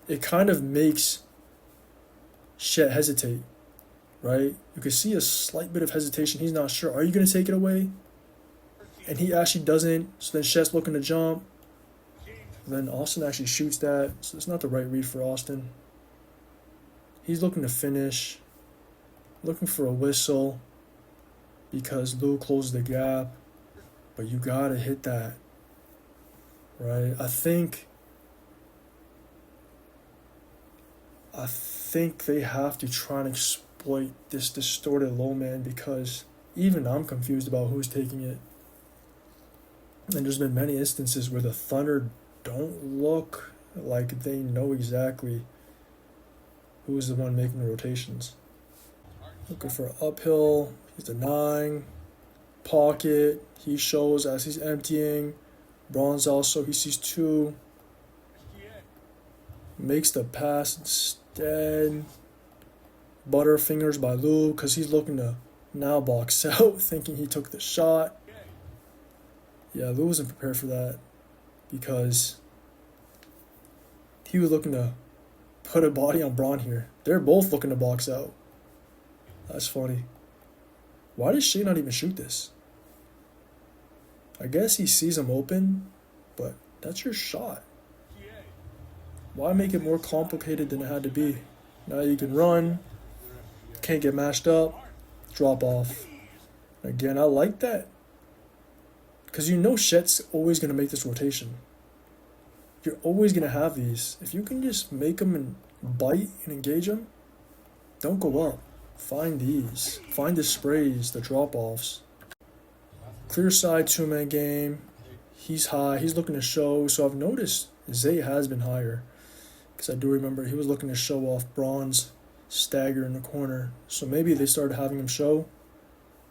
Speaker 1: it kind of makes Shet hesitate, right? You can see a slight bit of hesitation. He's not sure. Are you going to take it away? And he actually doesn't, so then Shet's looking to jump. And then Austin actually shoots that, so it's not the right read for Austin. He's looking to finish. Looking for a whistle because Lou closed the gap, but you gotta hit that, right? I think they have to try and exploit this distorted low man, because even I'm confused about who's taking it. And there's been many instances where the Thunder don't look like they know exactly who's the one making the rotations. Looking for uphill. He's denying. Pocket. He shows as he's emptying. Bronze also, he sees two. Makes the pass instead. Butterfingers by Lou because he's looking to now box out, thinking he took the shot. Yeah, Lou wasn't prepared for that because he was looking to put a body on Braun here. They're both looking to box out. That's funny. Why does Shea not even shoot this? I guess he sees him open, but that's your shot. Why make it more complicated than it had to be? Now you can run, can't get matched up, drop off. Again, I like that. Because you know Shet's always going to make this rotation. You're always going to have these. If you can just make them and bite and engage them, don't go up. Find these. Find the sprays, the drop-offs. Clear side two-man game. He's high. He's looking to show. So I've noticed Zay has been higher. Because I do remember he was looking to show off Braun's stagger in the corner. So maybe they started having him show,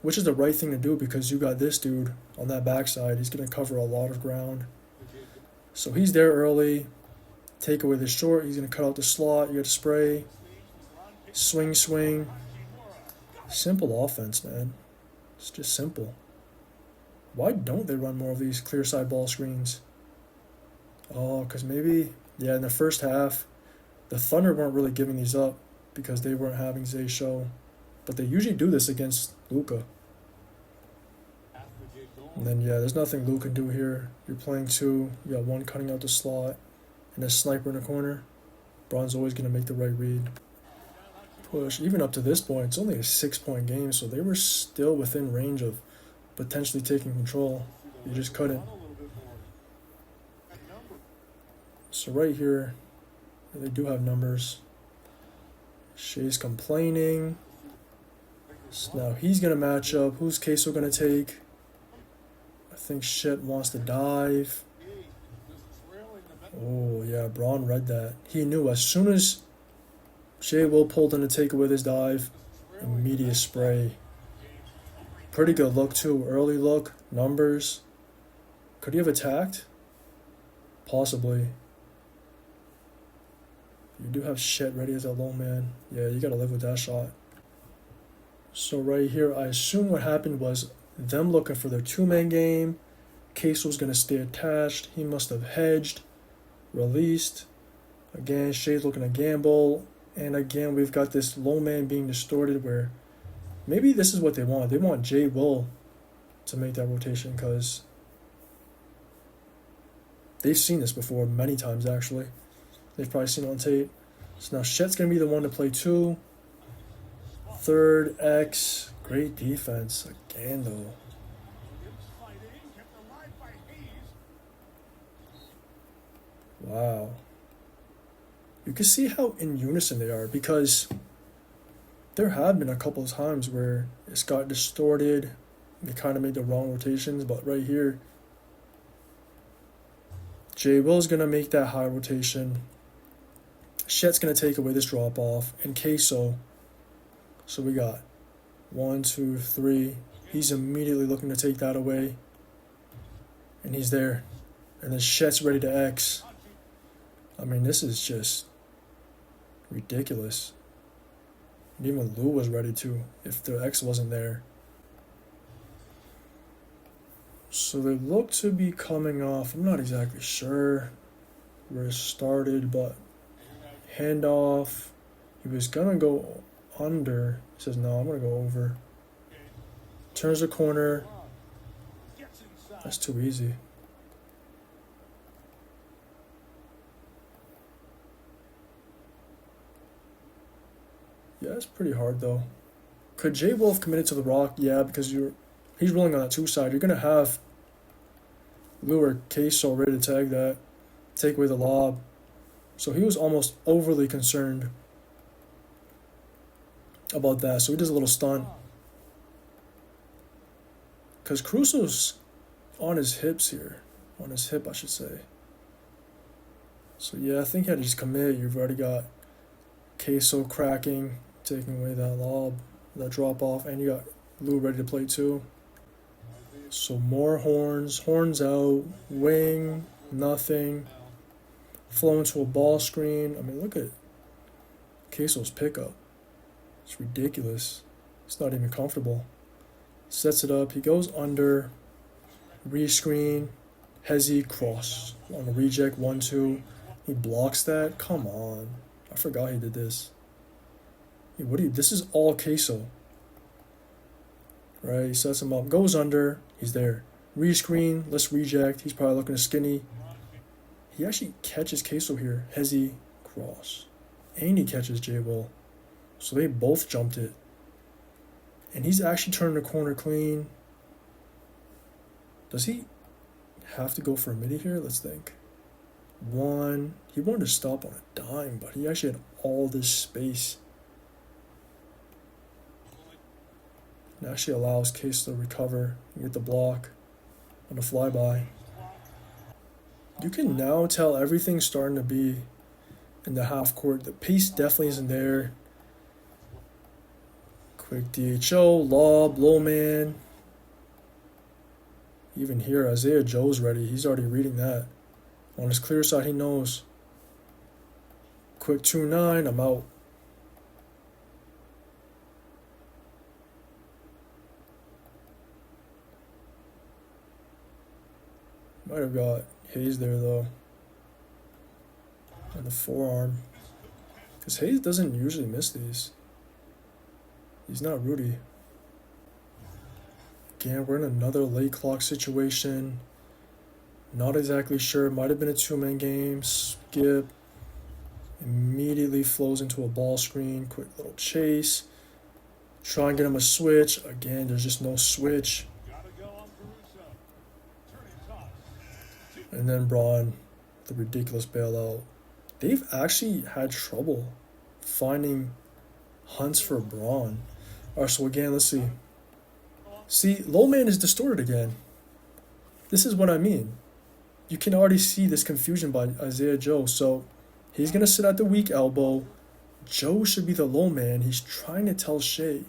Speaker 1: which is the right thing to do because you got this dude on that backside. He's going to cover a lot of ground. So he's there early. Take away the short. He's going to cut out the slot. You got to spray. Swing, swing. Simple offense, man. It's just simple. Why don't they run more of these clear side ball screens? Oh, because maybe, yeah, in the first half, the Thunder weren't really giving these up because they weren't having Zay show. But they usually do this against Luka. And then, yeah, there's nothing Luka can do here. You're playing two. You got one cutting out the slot and a sniper in the corner. Braun's always going to make the right read. Push. Even up to this point, it's only a 6-point game, so they were still within range of potentially taking control. You just couldn't. So right here, they do have numbers. Shea's complaining. So now he's going to match up. Who's Queso going to take? I think Shet wants to dive. Oh, yeah, Braun read that. He knew as soon as Shea Will pulled in to take it with his dive, immediate spray. Pretty good look, too. Early look, numbers. Could he have attacked? Possibly. You do have Shet ready as a low man. Yeah, you got to live with that shot. So right here, I assume what happened was them looking for their two-man game. Queso's going to stay attached. He must have hedged, released. Again, Shea's looking to gamble. And again, we've got this low man being distorted where maybe this is what they want. They want Jay Will to make that rotation because they've seen this before many times, actually. They've probably seen it on tape. So now Shet's going to be the one to play two. Third, X. Great defense. Again, though. Wow. You can see how in unison they are because there have been a couple of times where it's got distorted. They kind of made the wrong rotations, but right here, Jay Will's going to make that high rotation. Shet's going to take away this drop off. And Queso. So we got 1, 2, 3. He's immediately looking to take that away. And he's there. And then Shet's ready to X. I mean, this is just ridiculous. And even Lou was ready to if the X wasn't there. So they look to be coming off. I'm not exactly sure where it started, but handoff. He was going to go under. He says, no, I'm going to go over. Turns the corner. That's too easy. Yeah, it's pretty hard, though. Could Jay Wolf commit it to the rock? Yeah, because he's rolling on that two side. You're going to have Lou or Queso ready to tag that, take away the lob. So he was almost overly concerned about that. So he does a little stunt. Because Crusoe's on his hips here. On his hip, I should say. So yeah, I think he had to just commit. You've already got Queso cracking, taking away that lob. that drop off, and you got Lou ready to play too. So more horns, horns out, wing, nothing. Flow into a ball screen. I mean, look at Queso's pickup. It's ridiculous. It's not even comfortable. Sets it up. He goes under. Rescreen. Hezi cross on the reject 1-2. He blocks that. Come on. I forgot he did this. Hey, what do you? This is all Queso. Right? He sets him up. Goes under. He's there. Rescreen. Let's reject. He's probably looking skinny. He actually catches Queso here. Hezi cross. And he catches J Will. So they both jumped it. And he's actually turned the corner clean. Does he have to go for a midi here? Let's think. One. He wanted to stop on a dime, but he actually had all this space. It actually allows Queso to recover and get the block on the flyby. You can now tell everything's starting to be in the half court. The pace definitely isn't there. Quick DHO, lob, low man. Even here, Isaiah Joe's ready. He's already reading that. On his clear side, he knows. Quick 2-9, I'm out. Might have got Hayes there, though. On the forearm. Because Hayes doesn't usually miss these. He's not Rudy. Again, we're in another late clock situation. Not exactly sure. Might have been a two-man game. Skip. Immediately flows into a ball screen. Quick little chase. Try and get him a switch. Again, there's just no switch. And then Braun, the ridiculous bailout. They've actually had trouble finding hunts for Braun. Alright, so again, let's see. See, low man is distorted again. This is what I mean. You can already see this confusion by Isaiah Joe. So he's going to sit at the weak elbow. Joe should be the low man. He's trying to tell Shea.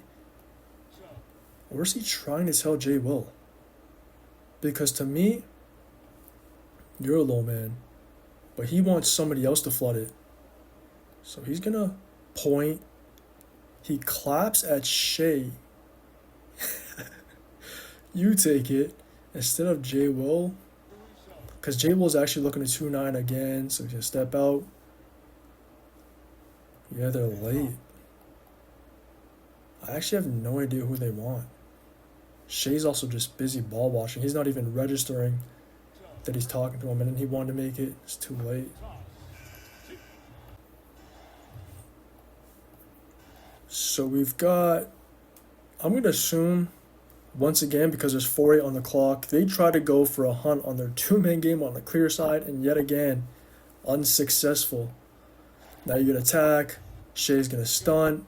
Speaker 1: Or is he trying to tell J Will? Because to me, you're a low man. But he wants somebody else to flood it. So he's going to point. He claps at Shea. You take it instead of J Will. Because J Will's actually looking to 2-9 again. So he's going to step out. Yeah, they're late. I actually have no idea who they want. Shea's also just busy ball watching. He's not even registering that he's talking to him, and then he wanted to make it. It's too late. So we've got, I'm going to assume, once again, because there's 4-8 on the clock, they try to go for a hunt on their two-man game on the clear side, and yet again, unsuccessful. Now you're going to attack. Shea's going to stunt.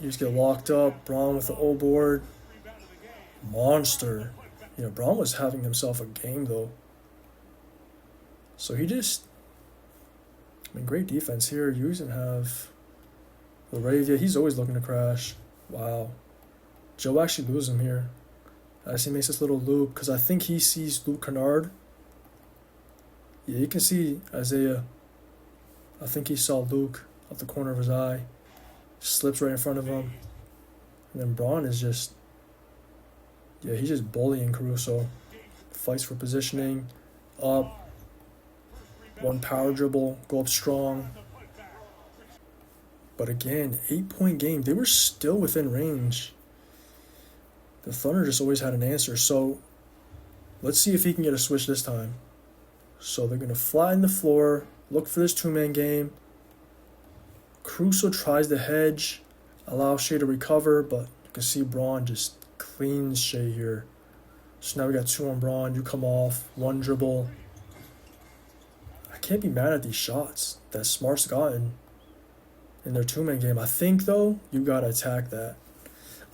Speaker 1: You just get locked up. Braun with the O board. Monster. You know, Braun was having himself a game, though. So he just... I mean, great defense here. You even have Laravia. He's always looking to crash. Wow. Joe actually loses him here. As he makes this little loop, because I think he sees Luke Kennard. Yeah, you can see Isaiah. I think he saw Luke out the corner of his eye. Slips right in front of him. And then Braun is just... Yeah, he's just bullying Caruso. Fights for positioning. Up. One power dribble. Go up strong. But again, 8-point game. They were still within range. The Thunder just always had an answer. So, let's see if he can get a switch this time. So they're going to flatten the floor. Look for this two-man game. Caruso tries to hedge. Allow Shea to recover. But you can see Braun just cleans Shea here. So now we got 2 on Braun. You come off. One dribble. I can't be mad at these shots that Smart's gotten in their two-man game. I think, though, you got to attack that.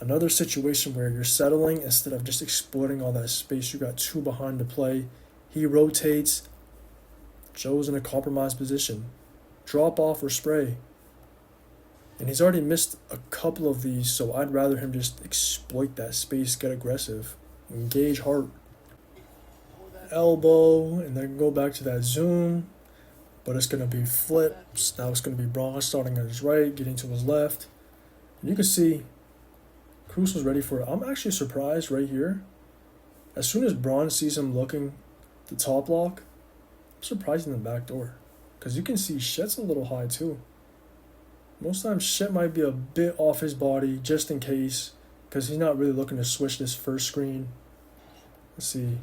Speaker 1: Another situation where you're settling instead of just exploiting all that space. You got 2 behind to play. He rotates. Joe's in a compromised position. Drop off or spray. And he's already missed a couple of these, so I'd rather him just exploit that space, get aggressive, engage hard. Elbow, and then go back to that zoom. But it's going to be flips. Now it's going to be Braun starting on his right, getting to his left. And you can see Cruz was ready for it. I'm actually surprised right here. As soon as Braun sees him looking the top lock, I'm surprised in the back door. Because you can see Shet's a little high too. Most times Shet might be a bit off his body just in case. Because he's not really looking to switch this first screen. Let's see.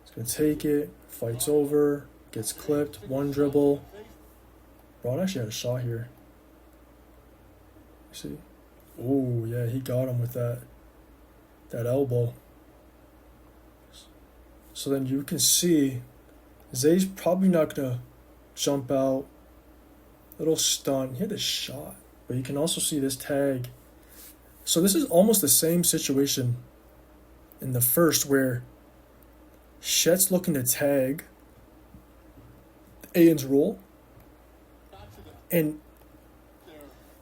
Speaker 1: He's going to take it. Fights over. Gets clipped. One dribble. Braun actually had a shot here. You see? Oh, yeah, he got him with that elbow. So then you can see Zay's probably not going to jump out. Little stunt. He had a shot. But you can also see this tag. So this is almost the same situation in the first where Shet's looking to tag Ayen's roll. And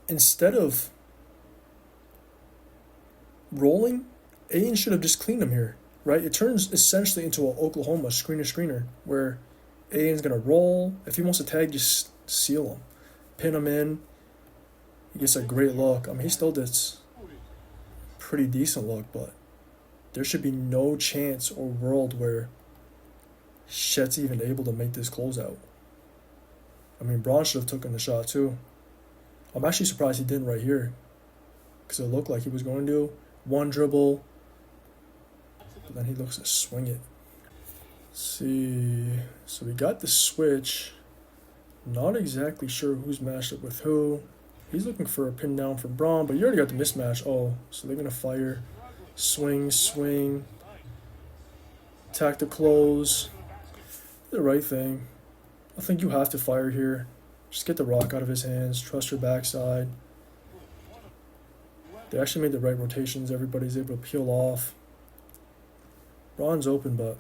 Speaker 1: instead of rolling, Ayen should have just cleaned him here, right? It turns essentially into an Oklahoma screener where Ayen's going to roll. If he wants to tag, just seal him. Pin him in. He gets a great look. I mean, he still gets pretty decent look, but there should be no chance or world where Shet's even able to make this closeout. I mean, Braun should have taken the shot too. I'm actually surprised he didn't right here because it looked like he was going to. One dribble, but then he looks to swing it. Let's see. So we got the switch. Not exactly sure who's matched up with who. He's looking for a pin down from Braun, but you already got the mismatch. Oh, so they're going to fire. Swing, swing. Attack the close. The right thing. I think you have to fire here. Just get the rock out of his hands. Trust your backside. They actually made the right rotations. Everybody's able to peel off. Braun's open, but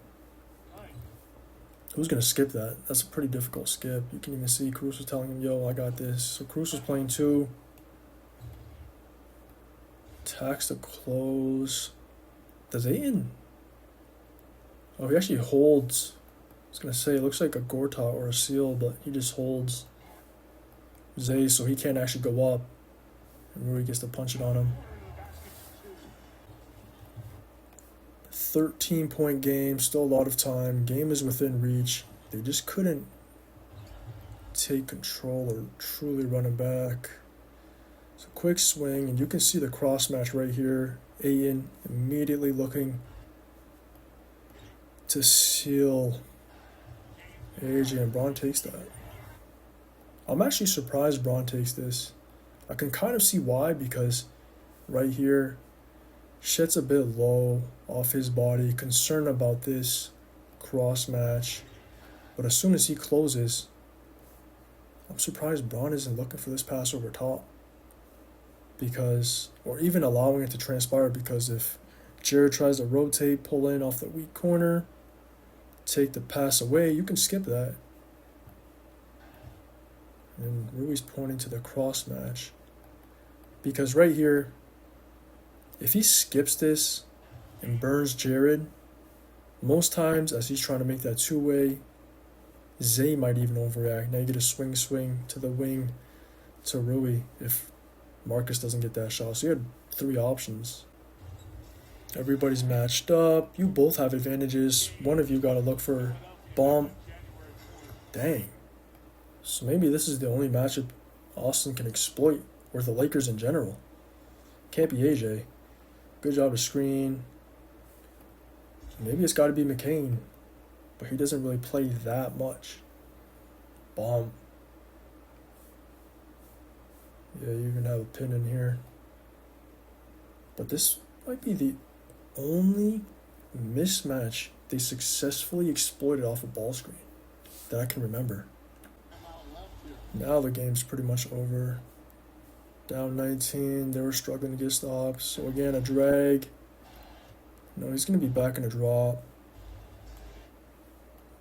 Speaker 1: who's going to skip that? That's a pretty difficult skip. You can even see Cruz was telling him, yo, I got this. So Cruz was playing two. Attacks the close. Does Ayen? Oh, he actually holds. I was going to say, it looks like a Gortat or a seal, but he just holds Zay so he can't actually go up. And Rui gets to punch it on him. 13-point game, still a lot of time. Game is within reach. They just couldn't take control or truly run it back. So quick swing, and you can see the cross match right here. Ayen immediately looking to seal AJ, and Braun takes that. I'm actually surprised Braun takes this. I can kind of see why, because right here, Shet's a bit low off his body, concerned about this cross match. But as soon as he closes, I'm surprised Braun isn't looking for this pass over top. Because, or even allowing it to transpire, because if Jared tries to rotate, pull in off the weak corner, take the pass away, you can skip that. And Rui's pointing to the cross match. Because right here, if he skips this and burns Jared, most times as he's trying to make that two-way, Zay might even overreact. Now you get a swing to the wing to Rui if Marcus doesn't get that shot. So you had three options. Everybody's matched up. You both have advantages. One of you got to look for bomb. Dang. So maybe this is the only matchup Austin can exploit, or the Lakers in general. Can't be AJ. Good job to screen. Maybe it's got to be McCain, but he doesn't really play that much. Bomb. Yeah, you can have a pin in here. But this might be the only mismatch they successfully exploited off a ball screen that I can remember. Now the game's pretty much over. Down 19, they were struggling to get stops. So again, a drag. No, he's going to be back in a drop.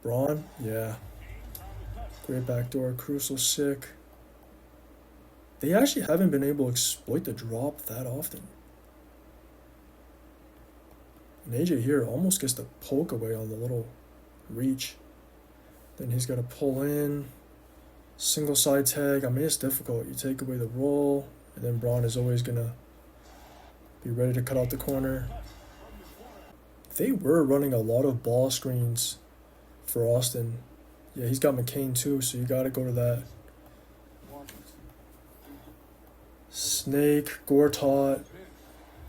Speaker 1: Braun, yeah. Great backdoor. Caruso sick. They actually haven't been able to exploit the drop that often. And AJ here almost gets the poke away on the little reach. Then he's got to pull in. Single side tag. I mean, it's difficult. You take away the roll, and then Braun is always going to be ready to cut out the corner. They were running a lot of ball screens for Austin. Yeah, he's got McCain too, so you got to go to that. Snake, Gortat.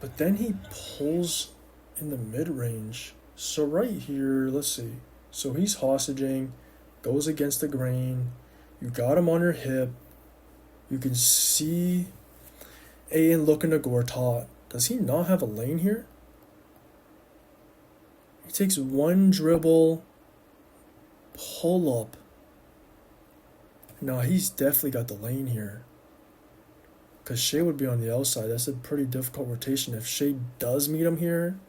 Speaker 1: But then he pulls in the mid-range. So right here, let's see. So he's hostaging, goes against the grain. You got him on your hip. You can see Aiden looking to Gortat. Does he not have a lane here? He takes one dribble, pull up. No, he's definitely got the lane here. Because Shea would be on the outside. That's a pretty difficult rotation. If Shea does meet him here,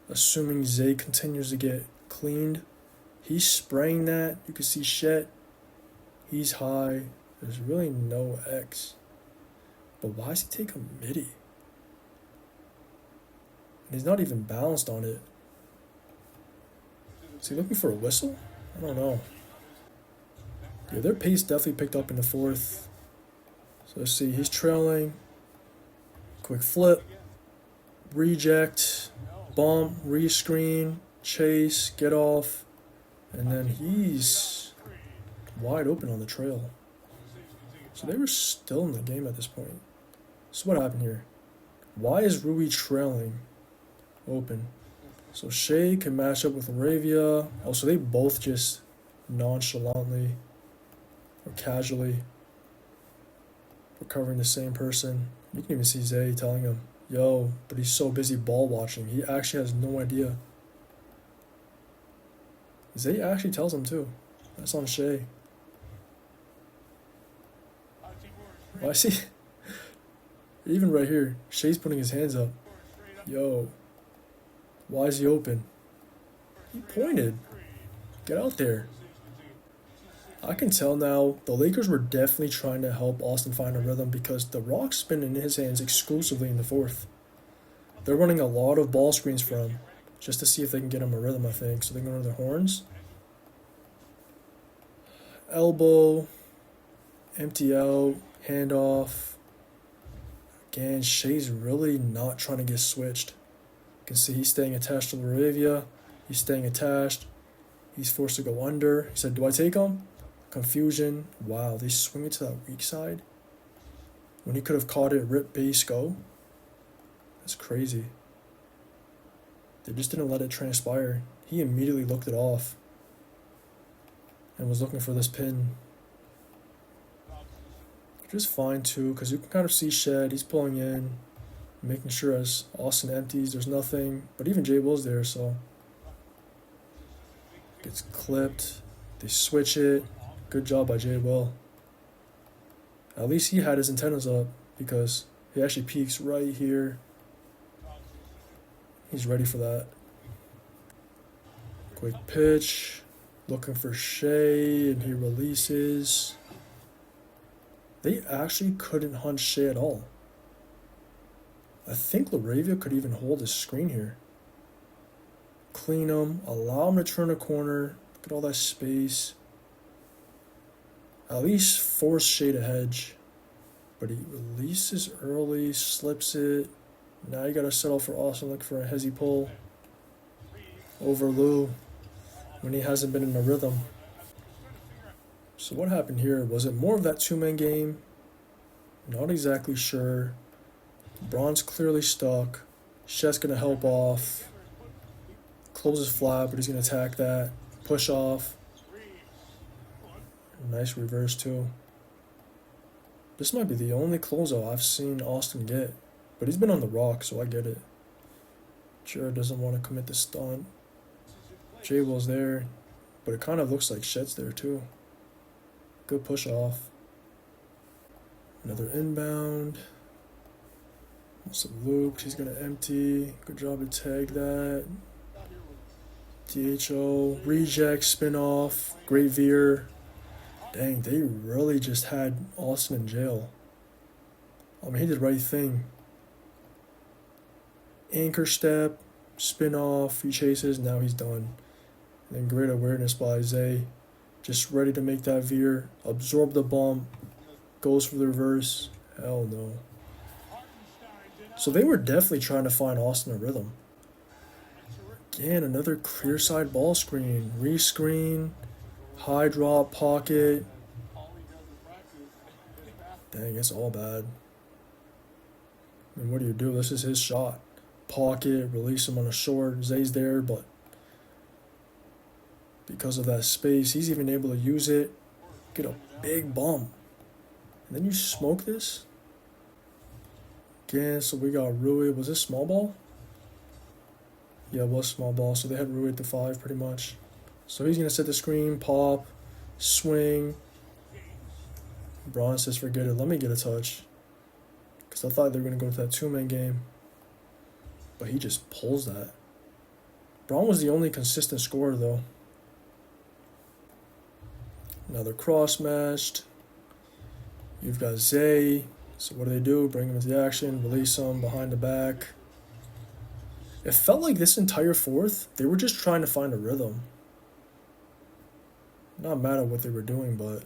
Speaker 1: assuming Zay continues to get cleaned, he's spraying that. You can see Shet. He's high. There's really no X. But why does he take a midi? And he's not even balanced on it. Is he looking for a whistle? I don't know. Yeah, their pace definitely picked up in the fourth. So let's see, he's trailing. Quick flip. Reject. Bump. Rescreen. Chase. Get off. And then he's wide open on the trail. So they were still in the game at this point. So what happened here? Why is Rui trailing open? So Shea can match up with Laravia. Oh, so they both just nonchalantly or casually were covering the same person. You can even see Zay telling him, yo, but he's so busy ball watching. He actually has no idea. Zay actually tells him too. That's on Shea. Well, I see. Even right here, Shea's putting his hands up. Yo. Why is he open? He pointed. Get out there. I can tell now the Lakers were definitely trying to help Austin find a rhythm because the rock's been in his hands exclusively in the fourth. They're running a lot of ball screens for him just to see if they can get him a rhythm, I think. So they can run their horns. Elbow. Empty out. Handoff. Again, Shea's really not trying to get switched. You can see he's staying attached to Laravia. He's staying attached. He's forced to go under. He said, do I take him? Confusion. Wow, they swing it to that weak side. When he could have caught it, rip base, go. That's crazy. They just didn't let it transpire. He immediately looked it off and was looking for this pin. Which is fine too, because you can kind of see Shed. He's pulling in, making sure as Austin empties, there's nothing. But even Jay Will's there, so gets clipped. They switch it. Good job by Jay Will. At least he had his antennas up because he actually peeks right here. He's ready for that. Quick pitch. Looking for Shea, and he releases. They actually couldn't hunt Shea at all. I think Laravia could even hold his screen here. Clean him, allow him to turn a corner, look at all that space. At least force Shea to hedge. But he releases early, slips it. Now you gotta settle for Austin, look for a hezzy pull. Over Lou when he hasn't been in a rhythm. So what happened here? Was it more of that two-man game? Not exactly sure. Braun's clearly stuck. Chet's going to help off. Closes flat, but he's going to attack that. Push off. Nice reverse too. This might be the only closeout I've seen Austin get. But he's been on the rock, so I get it. Jared doesn't want to commit the stunt. Jay Will's there, but it kind of looks like Chet's there too. Good push off. Another inbound. Also looped. He's going to empty. Good job to tag that. DHO. Reject. Spin off. Great veer. Dang, they really just had Austin in jail. I mean, he did the right thing. Anchor step, spin off, he chases, now he's done. And then great awareness by Zay. Just ready to make that veer, absorb the bump, goes for the reverse. Hell no. So they were definitely trying to find Austin a rhythm. Again, another clear side ball screen. Rescreen, high drop, pocket. Dang, it's all bad. I mean, what do you do? This is his shot. Pocket, release him on a short. Zay's there, but because of that space, he's even able to use it. Get a big bump. And then you smoke this? Again, so we got Rui. Was this small ball? Yeah, it was small ball. So they had Rui at the 5 pretty much. So he's going to set the screen, pop, swing. Braun says, forget it. Let me get a touch. Because I thought they were going to go to that 2-man game. But he just pulls that. Braun was the only consistent scorer, though. Another cross matched. You've got Zay. So what do? Bring him into the action, release him behind the back. It felt like this entire fourth, they were just trying to find a rhythm. Not mad at what they were doing, but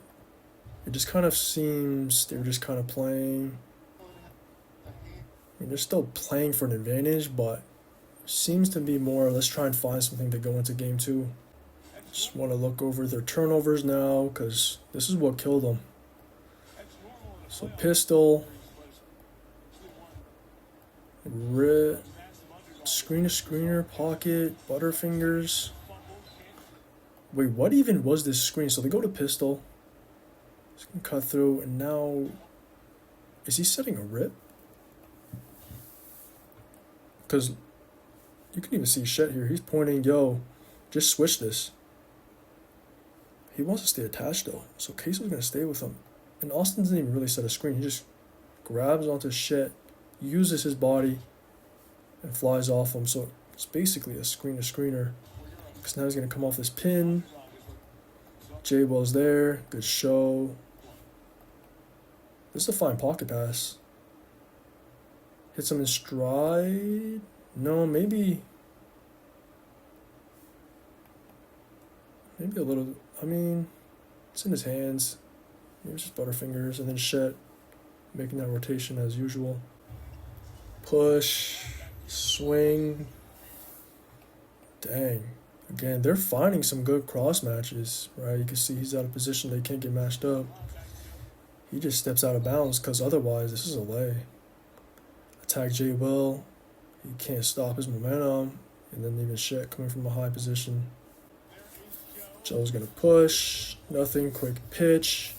Speaker 1: it just kind of seems they were just kind of playing. I mean, they're still playing for an advantage, but seems to be more, let's try and find something to go into game 2. Just want to look over their turnovers now, because this is what killed them. So pistol, screen to screener, pocket, butterfingers. Wait, what even was this screen? So they go to pistol. Just gonna cut through, and now is he setting a rip? Because you can even see Shet here. He's pointing, yo, just switch this. He wants to stay attached though, so Queso's gonna stay with him. And Austin doesn't even really set a screen. He just grabs onto Shet, uses his body, and flies off him. So it's basically a screen to screener. Because now he's going to come off this pin. J-Will's there. Good show. This is a fine pocket pass. Hits him in stride. No, maybe a little. I mean, it's in his hands. Maybe it's just butterfingers, and then Shet making that rotation as usual. Push, swing. Dang. Again, they're finding some good cross matches, right? You can see he's out of position. They can't get matched up. He just steps out of bounds because otherwise this is a lay. Attack J-Will. He can't stop his momentum. And then even Shet coming from a high position. Joe's going to push. Nothing. Quick pitch.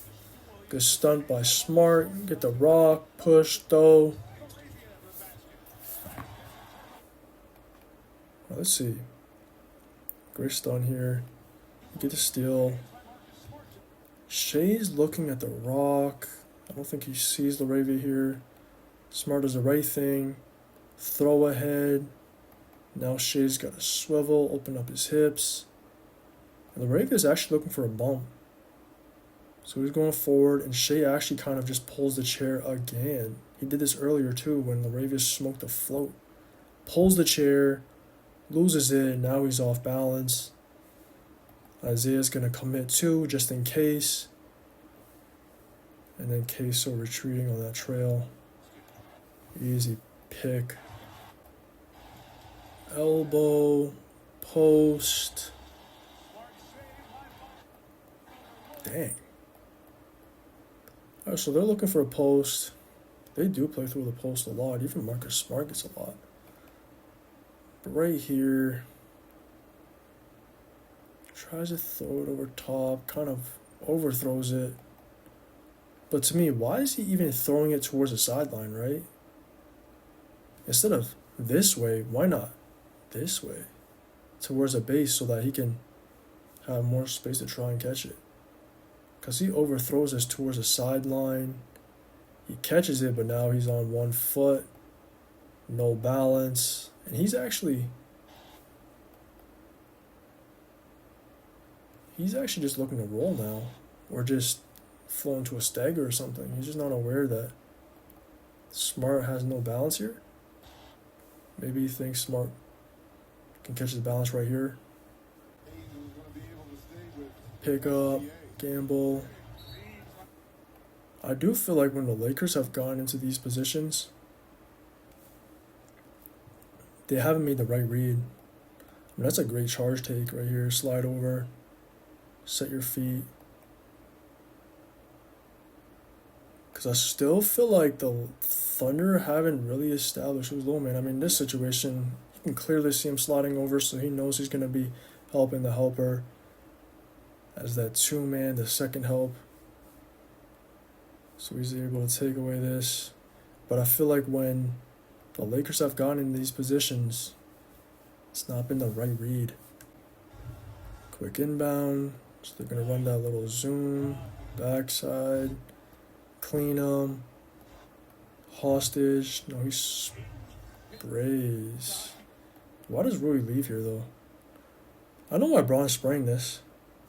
Speaker 1: Good stunt by Smart. Get the rock. Push. Throw. Let's see. Great stun here. Get the steal. Shay's looking at the rock. I don't think he sees LaRavia here. Smart does the right thing. Throw ahead. Now Shay's got a swivel. Open up his hips. And LaRavia is actually looking for a bump. So he's going forward, and Shay actually kind of just pulls the chair again. He did this earlier too when LaRavia smoked a float. Pulls the chair, loses it, now he's off balance. Isaiah's going to commit too, just in case. And then Queso retreating on that trail. Easy pick. Elbow, post. Dang. Alright, so they're looking for a post. They do play through the post a lot. Even Marcus Smart gets a lot. But right here, tries to throw it over top, kind of overthrows it. But to me, why is he even throwing it towards the sideline, right? Instead of this way, why not this way? Towards the base so that he can have more space to try and catch it. Because he overthrows this towards the sideline. He catches it, but now he's on 1 foot. No balance. And he's actually just looking to roll now. Or just flow into a stagger or something. He's just not aware that Smart has no balance here. Maybe he thinks Smart can catch his balance right here. Pick up, gamble. I do feel like when the Lakers have gone into these positions, they haven't made the right read. I mean, that's a great charge take right here. Slide over, set your feet. Because I still feel like the Thunder haven't really established who's low man. I mean, this situation, you can clearly see him sliding over, so he knows he's going to be helping the helper as that two-man, the second help. So he's able to take away this. But I feel like when the Lakers have gone in these positions, it's not been the right read. Quick inbound. So they're going to run that little zoom, backside, clean him. Hostage. No, he sprays. Why does Rui leave here, though? I know why Braun's spraying this.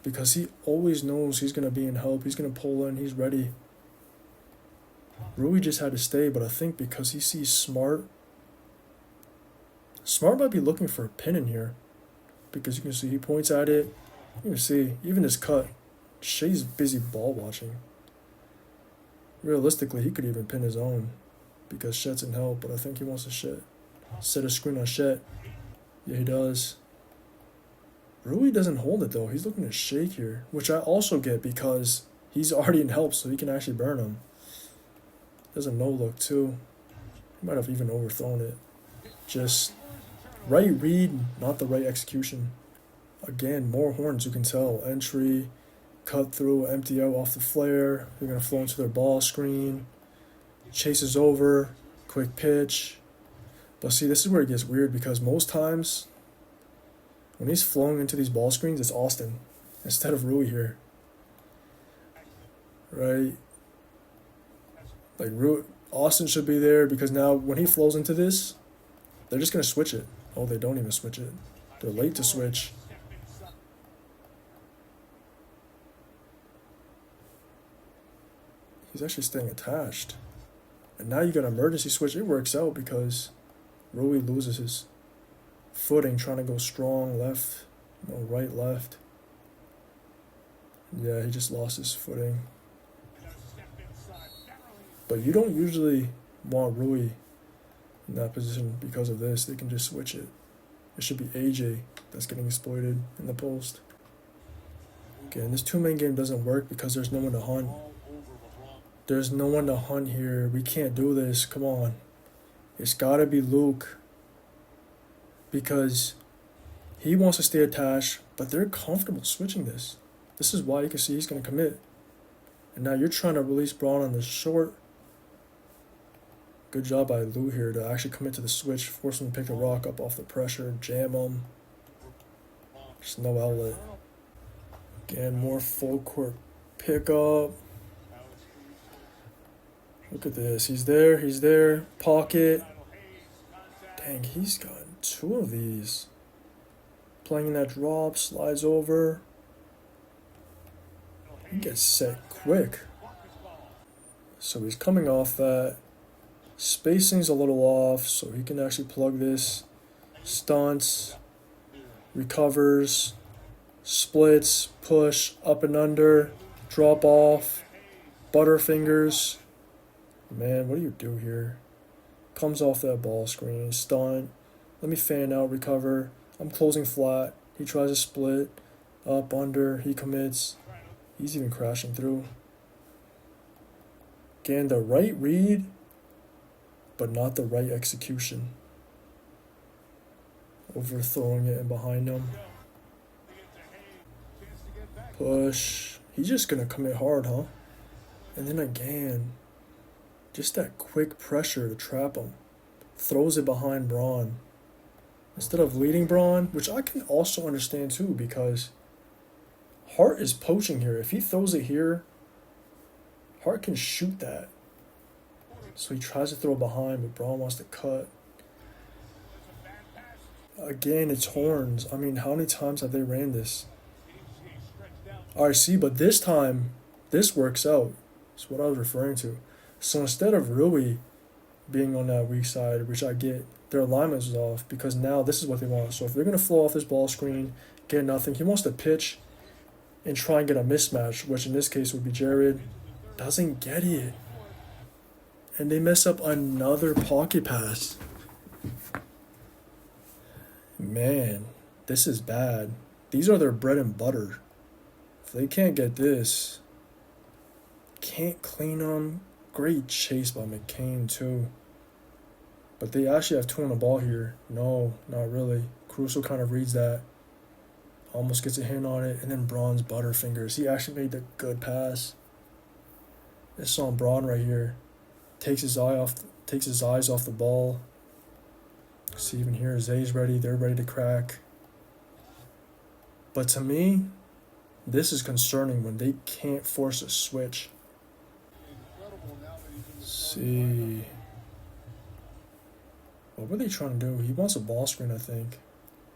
Speaker 1: Because he always knows he's going to be in help. He's going to pull in. He's ready. Rui just had to stay, but I think because he sees Smart might be looking for a pin in here. Because you can see he points at it. You can see, even his cut. Shea's busy ball watching. Realistically, he could even pin his own. Because Chet's in help, but I think he wants to set a screen on Chet. Yeah, he does. Rui doesn't hold it, though. He's looking to shake here. Which I also get because he's already in help, so he can actually burn him. There's a no-look, too. He might have even overthrown it. Just right read, not the right execution. Again, more horns, you can tell. Entry, cut through, empty out off the flare. They're going to flow into their ball screen. Chases over, quick pitch. But see, this is where it gets weird because most times when he's flowing into these ball screens, it's Austin instead of Rui here. Right? Like, Austin should be there because now when he flows into this, they're just going to switch it. Oh, they don't even switch it. They're late to switch. He's actually staying attached. And now you got an emergency switch. It works out because Rui loses his footing trying to go strong left, no, right, left. Yeah, he just lost his footing. But you don't usually want Rui in that position because of this. They can just switch it. It should be AJ that's getting exploited in the post. Again, this two-man game doesn't work because there's no one to hunt. There's no one to hunt here. We can't do this. Come on. It's got to be Luke. Because he wants to stay attached, but they're comfortable switching this. This is why you can see he's going to commit. And now you're trying to release Braun on the short. Good job by Lou here to actually commit to the switch, force him to pick the rock up off the pressure, jam him. Just no outlet. Again, more full court pickup. Look at this. He's there. Pocket. Dang, he's got two of these. Playing in that drop, slides over. He gets set quick. So he's coming off that. Spacing's a little off, so he can actually plug this. Stunts. Recovers. Splits. Push. Up and under. Drop off. Butterfingers. Man, what do you do here? Comes off that ball screen. Stunt. Let me fan out. Recover. I'm closing flat. He tries to split. Up, under. He commits. He's even crashing through. Again, the right read, but not the right execution. Overthrowing it and behind him. Push. He's just going to commit hard, huh? And then again, just that quick pressure to trap him. Throws it behind Braun. Instead of leading Braun, which I can also understand too, because Hart is poaching here. If he throws it here, Hart can shoot that. So he tries to throw behind, but Braun wants to cut. Again, it's horns. I mean, how many times have they ran this? Alright, see, but this time, this works out. That's what I was referring to. So instead of Rui being on that weak side, which I get. Their alignment is off because now this is what they want. So if they're going to flow off this ball screen, get nothing, he wants to pitch and try and get a mismatch, which in this case would be Jared. Doesn't get it. And they mess up another pocket pass. Man, this is bad. These are their bread and butter. If they can't get this, can't clean them. Great chase by McCain too. But they actually have two on the ball here. No, not really. Caruso kind of reads that. Almost gets a hand on it. And then Braun's butterfingers. He actually made the good pass. This on Braun right here. Takes his eyes off the ball. See, even here, Zay's ready. They're ready to crack. But to me, this is concerning when they can't force a switch. See. What were they trying to do? He wants a ball screen, I think.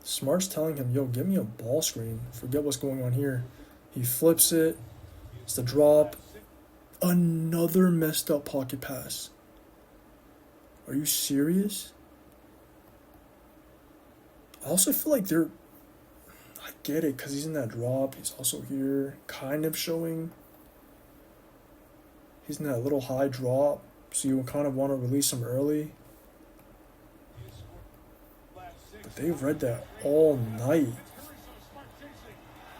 Speaker 1: Smart's telling him, yo, give me a ball screen. Forget what's going on here. He flips it. It's the drop. Another messed up pocket pass. Are you serious? I also feel like I get it because he's in that drop. He's also here, kind of showing. He's in that little high drop, so you kind of want to release him early. But they've read that all night.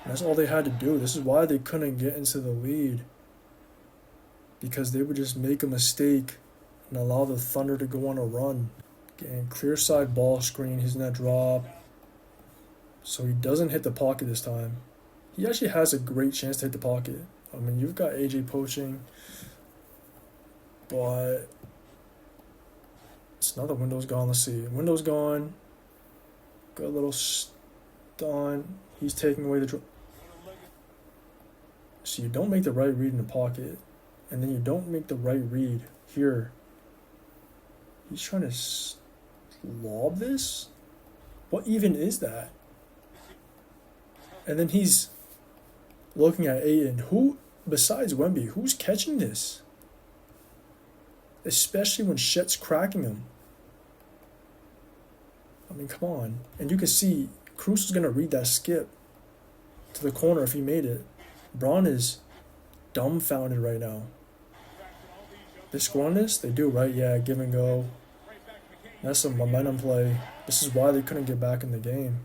Speaker 1: And that's all they had to do. This is why they couldn't get into the lead. Because they would just make a mistake and allow the Thunder to go on a run. Again, clear side ball screen. He's in that drop. So he doesn't hit the pocket this time. He actually has a great chance to hit the pocket. I mean, you've got AJ poaching. But it's another window's gone. Let's see. Window's gone. Got a little stunt. He's taking away the drop. So you don't make the right read in the pocket. And then you don't make the right read here. He's trying to lob this? What even is that? And then he's looking at Ayton. Who, besides Wemby, who's catching this? Especially when Chet's cracking him. I mean, come on. And you can see Cruz is going to read that skip to the corner if he made it. Braun is dumbfounded right now. They score on this? They do, right? Yeah, give and go. That's a momentum play. This is why they couldn't get back in the game.